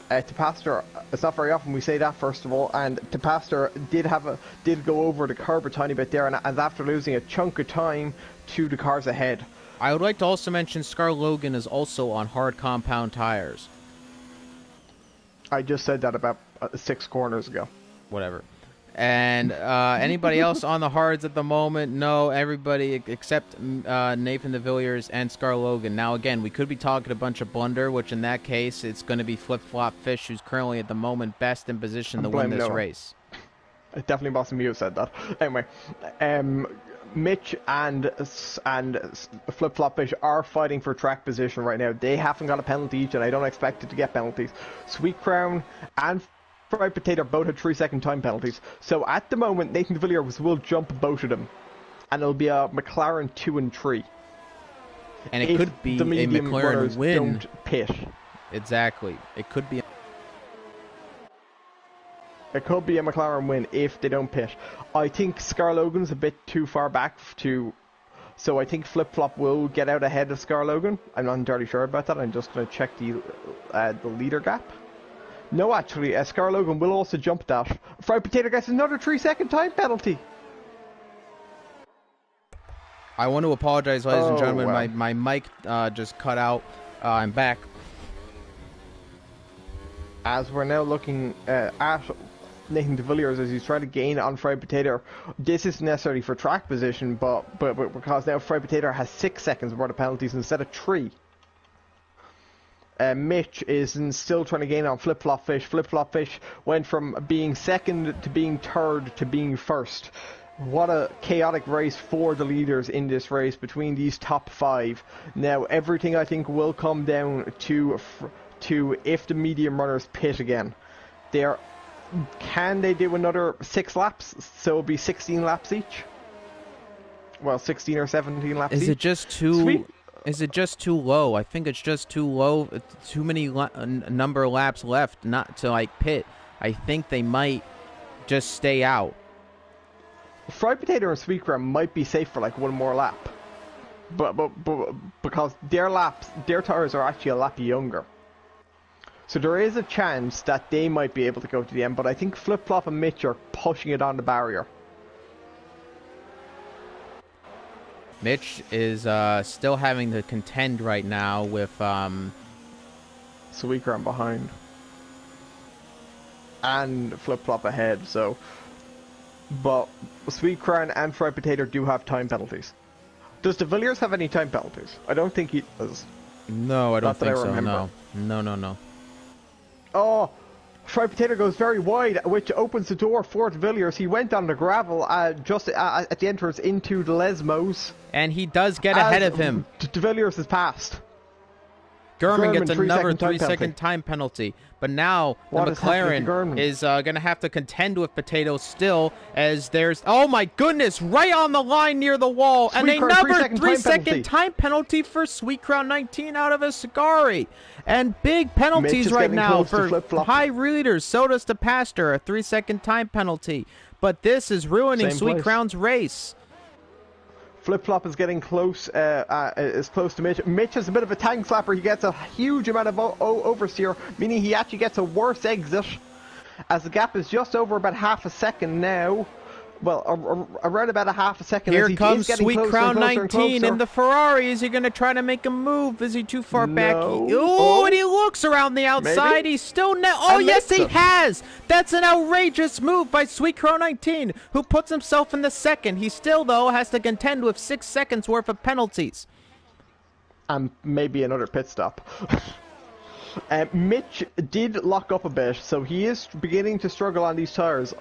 Tapastor, it's not very often we say that, first of all, and Tapastor did go over the curb a tiny bit there, and after losing a chunk of time to the cars ahead. I would like to also mention Scar Logan is also on hard compound tires. I just said that about 6 corners ago. Whatever. And anybody else on the hards at the moment? No, everybody except Nathan De Villiers and Scar Logan. Now, again, we could be talking a bunch of blunder, which in that case, it's going to be Flip Flop Fish, who's currently at the moment best in position to win this race. It definitely wasn't me who said that. Anyway, Mitch and Flip Flop Fish are fighting for track position right now. They haven't got a penalty each, and I don't expect it to get penalties. Sweet Crown and Fried Potato both had 3-second time penalties. So at the moment, Nathan De Villiers will jump both of them, and it'll be a McLaren 2 and 3. And it could be a McLaren win. Don't pit. Exactly. It could be. It could be a McLaren win if they don't pit. I think Scar Logan's a bit too far back to, so I think Flip Flop will get out ahead of Scar Logan. I'm not entirely sure about that. I'm just going to check the leader gap. No, actually, Scar Logan will also jump that. Fried Potato gets another 3-second time penalty. I want to apologize, ladies and gentlemen. Wow. My mic just cut out. I'm back. As we're now looking at Nathan De Villiers as he's trying to gain on Fried Potato. This isn't necessarily for track position, but because now Fried Potato has 6 seconds worth of penalties instead of 3. Mitch is still trying to gain on Flip Flop Fish. Flip Flop Fish went from being second to being third to being first. What a chaotic race for the leaders in this race between these top 5. Now everything I think will come down to if the medium runners pit again. Can they do another 6 laps? So it'll be 16 laps each. Well, 16 or 17 laps each. Is it just too? Sweet. Is it just too low? I think it's just too low. Too many number of laps left not to like pit. I think they might just stay out. Fried Potato and Sweet Crown might be safe for like one more lap, but because their tires are actually a lap younger, so there is a chance that they might be able to go to the end. But I think Flip Flop and Mitch are pushing it on the barrier. Mitch is still having to contend right now with Sweet Crown behind and Flip Flop ahead. So, but Sweet Crown and Fried Potato do have time penalties. Does De Villiers have any time penalties? I don't think he does. No, I don't think so. No. Oh, Fried Potato goes very wide, which opens the door for De Villiers. He went on the gravel just at the entrance into the Lesmos. And he does get ahead of him. De Villiers is passed. Gurman gets another 3-second time penalty. But now the McLaren is going to have to contend with Potato still, as there's, oh my goodness, right on the line near the wall. And another 3-second time penalty for Sweet Crown 19 out of a Ascari. And big penalties right now for high leaders. So does the Pastor, a 3-second time penalty. But this is ruining Sweet Crown's race. Flip-Flop is getting close, is close to Mitch. Mitch is a bit of a tank slapper. He gets a huge amount of oversteer, meaning he actually gets a worse exit, as the gap is just over about half a second now. Well, around about a half a second. Here comes Sweet Crown 19 in the Ferrari. Is he going to try to make a move? Is he too far back? Oh, and he looks around the outside. Maybe. He's still... Oh, yes, he has! That's an outrageous move by Sweet Crown 19, who puts himself in the second. He still, though, has to contend with 6 seconds worth of penalties. And maybe another pit stop. Mitch did lock up a bit, so he is beginning to struggle on these tyres.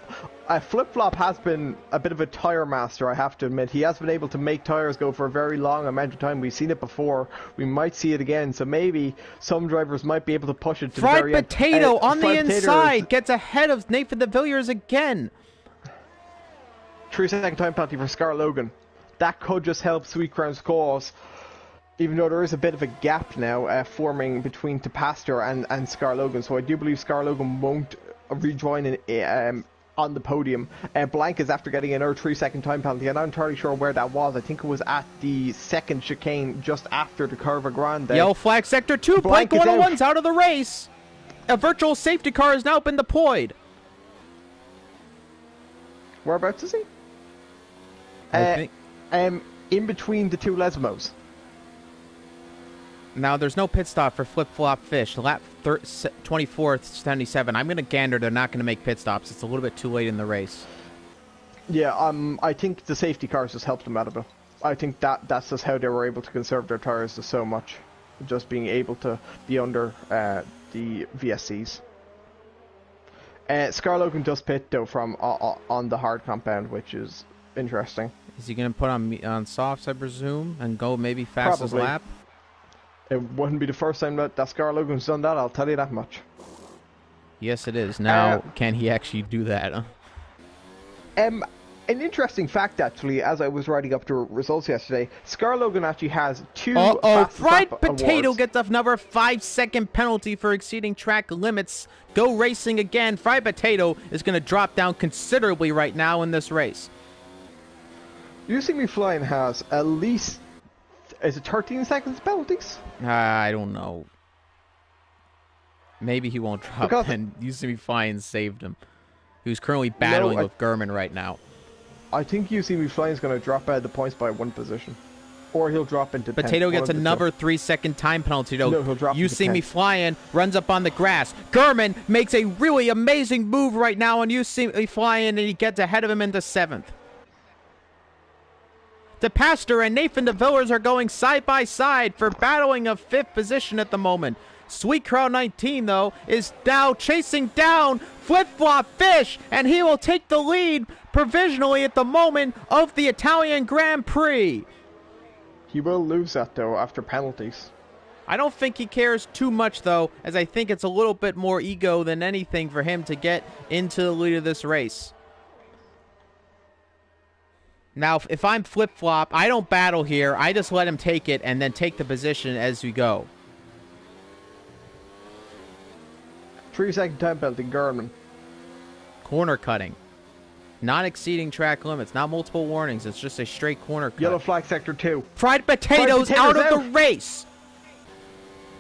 Flip-Flop has been a bit of a tyre master, I have to admit. He has been able to make tyres go for a very long amount of time. We've seen it before. We might see it again, so maybe some drivers might be able to push it to the very end. Fried Potato on the inside gets ahead of Nathan De Villiers again. 3-second time penalty for Scar Logan. That could just help Sweet Crown's cause. Even though there is a bit of a gap now forming between Pastor and Scar Logan, so I do believe Scar Logan won't rejoin on the podium. Blank is after getting another 3-second time penalty. I'm not entirely sure where that was. I think it was at the second chicane just after the Curva Grande. Yellow flag sector 2. Blank 101's out of the race. A virtual safety car has now been deployed. Whereabouts is he? I think. In between the two Lesmos. Now, there's no pit stop for Flip-Flop Fish. Lap 24th, 77. I'm going to gander they're not going to make pit stops. It's a little bit too late in the race. Yeah, I think the safety cars just helped them out a bit. I think that's just how they were able to conserve their tyres so much. Just being able to be under the VSCs. Scar Logan does pit, though, from on the hard compound, which is interesting. Is he going to put on softs, I presume, and go maybe fastest lap? It wouldn't be the first time that Scar Logan's done that, I'll tell you that much. Yes, it is. Now, can he actually do that? An interesting fact, actually, as I was writing up the results yesterday, Scar Logan actually has 2 Fried Potato awards. Gets another 5-second penalty for exceeding track limits. Go racing again. Fried Potato is going to drop down considerably right now in this race. You See Me Flying has at least... Is it 13 seconds penalties? I don't know. Maybe he won't drop, and You See Me Flying saved him. Who's currently battling with Gurman right now. I think You See Me Flying is going to drop out of the points by 1 position. Or he'll drop into 10th. Potato gets another 3-second time penalty, though. No, he'll drop You See Me Flying runs up on the grass. Gurman makes a really amazing move right now on You See Me Flying, and he gets ahead of him into 7th. The Pastor and Nathan De Villiers are going side by side for battling a 5th position at the moment. Sweet Crown 19, though, is now chasing down Flip-Flop Fish, and he will take the lead provisionally at the moment of the Italian Grand Prix. He will lose that, though, after penalties. I don't think he cares too much, though, as I think it's a little bit more ego than anything for him to get into the lead of this race. Now, if I'm Flip-Flop, I don't battle here. I just let him take it and then take the position as we go. 3-second time penalty, Gurman. Corner cutting. Not exceeding track limits. Not multiple warnings. It's just a straight corner cut. Yellow flag sector 2. Fried Potato's out of the race.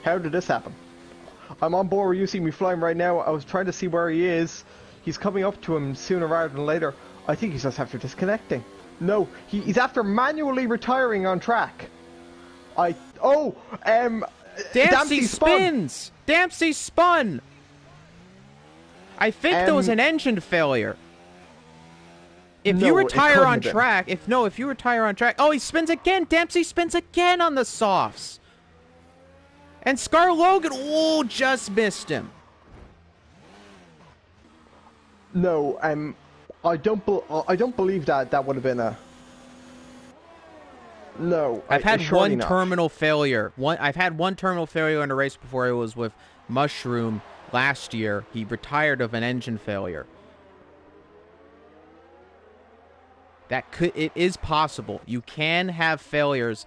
How did this happen? I'm on board with You See Me Flying right now. I was trying to see where he is. He's coming up to him sooner rather than later. I think he's just after disconnecting. No, he's after manually retiring on track. Dempsey spins! Dempsey spun! I think there was an engine failure. If you retire on track, if you retire on track, he spins again! Dempsey spins again on the softs! And Scar Logan, just missed him. No, I don't believe that would have been a. No, I've had surely one not. terminal failure. I've had one terminal failure in a race before. It was with Mushroom last year. He retired of an engine failure. It is possible. You can have failures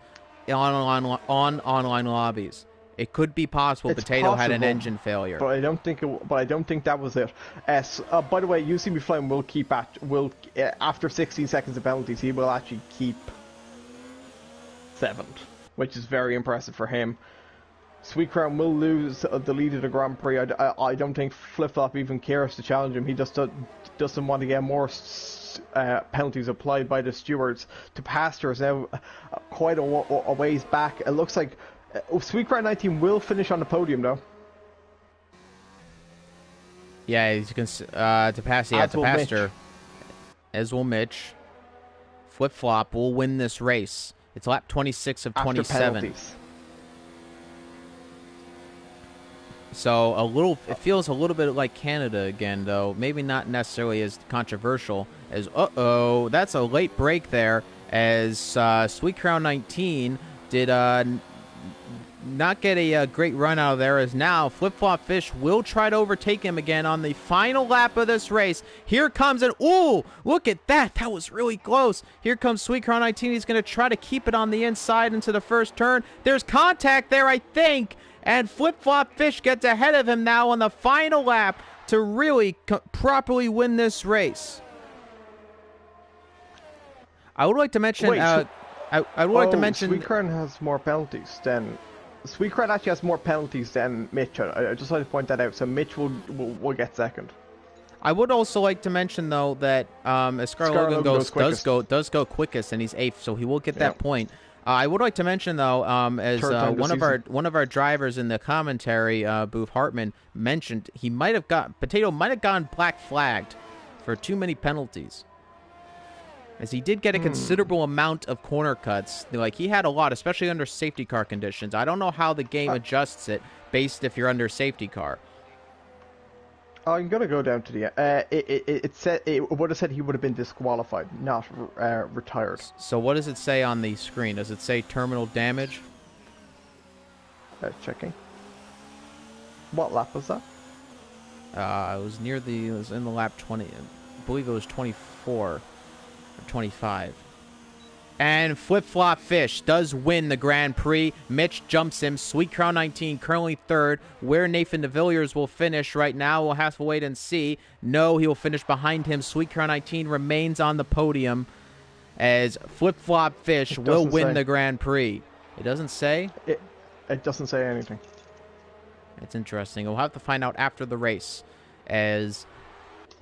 on online lobbies. It could be possible. It's Potato had an possible, engine failure. but I don't think that was it. By the way, You See Me Flying will keep after 16 seconds of penalties, he will actually keep 7th, which is very impressive for him. Sweet Crown will lose the lead of the Grand Prix. I don't think Flip Flop even cares to challenge him. He just doesn't want to get more penalties applied by the stewards. To Pastor is now quite a ways back. It looks like Sweet Crown 19 will finish on the podium though. Yeah, you can to Pastor, as will Mitch. Flip Flop will win this race. It's lap 26 of 27. So it feels a little bit like Canada again, though. Maybe not necessarily as controversial as, that's a late break there, as Sweet Crown 19 did not get a great run out of there, as now Flip Flop Fish will try to overtake him again on the final lap of this race. Here comes ooh, look at that. That was really close. Here comes Sweet Crown 19. He's going to try to keep it on the inside into the first turn. There's contact there, I think. And Flip Flop Fish gets ahead of him now on the final lap to really properly win this race. I would like to mention... I would like to mention... Sweet Crown has more penalties than... Sweet Crown actually has more penalties than Mitch. I just like to point that out. So Mitch will get second. I would also like to mention, though, that as Scar Logan does go quickest, and he's 8th, so he will get that point. I would like to mention, though, as one of our drivers in the commentary, Booth Hartman, mentioned, Potato might have gotten black flagged for too many penalties, as he did get a considerable amount of corner cuts. Like, he had a lot, especially under safety car conditions. I don't know how the game adjusts it based if you're under safety car. I'm gonna go down to the. It would have said he would have been disqualified, not retired. So what does it say on the screen? Does it say terminal damage? Checking. What lap was that? It was in the lap 20. I believe it was 24 or 25. And Flip Flop Fish does win the Grand Prix. Mitch jumps him. Sweet Crown 19 currently 3rd. Where Nathan de Villiers will finish right now, we'll have to wait and see. No, he will finish behind him. Sweet Crown 19 remains on the podium, as Flip Flop Fish will win the Grand Prix. It doesn't say? It doesn't say anything. It's interesting. We'll have to find out after the race, as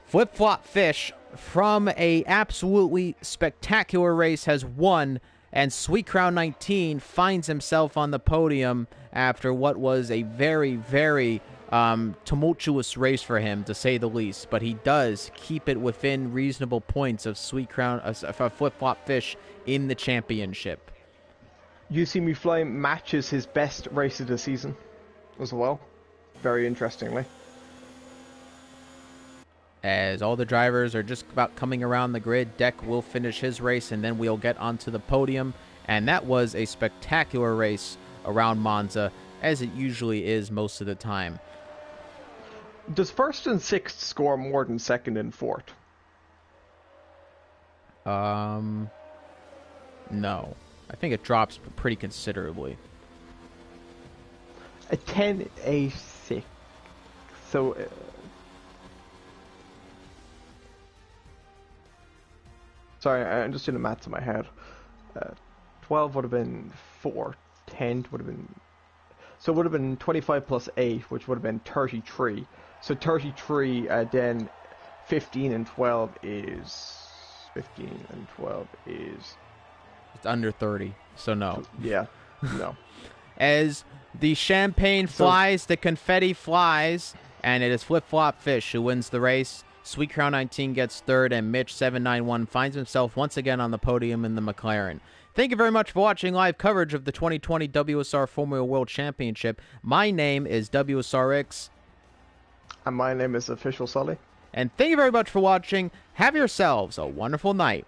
Flip Flop Fish, from a absolutely spectacular race, has won, and Sweet Crown 19 finds himself on the podium after what was a very, very tumultuous race for him, to say the least. But he does keep it within reasonable points of Flip Flop Fish in the championship. You See Me Flying matches his best race of the season as well, very interestingly. As all the drivers are just about coming around the grid, Deck will finish his race, and then we'll get onto the podium. And that was a spectacular race around Monza, as it usually is most of the time. Does 1st and 6th score more than 2nd and 4th? No. I think it drops pretty considerably. A 10, a 6. So... sorry, I'm just doing the maths in my head. 12 would have been 4. 10 would have been... So it would have been 25 plus 8, which would have been 33. So 33, then 15 and 12 is... 15 and 12 is... It's under 30, so no. Yeah, no. As the champagne flies, the confetti flies, and it is Flip Flop Fish who wins the race. Sweet Crown 19 gets 3rd, and Mitch 791 finds himself once again on the podium in the McLaren. Thank you very much for watching live coverage of the 2020 WSR Formula World Championship. My name is WSRX. And my name is Official Sully. And thank you very much for watching. Have yourselves a wonderful night.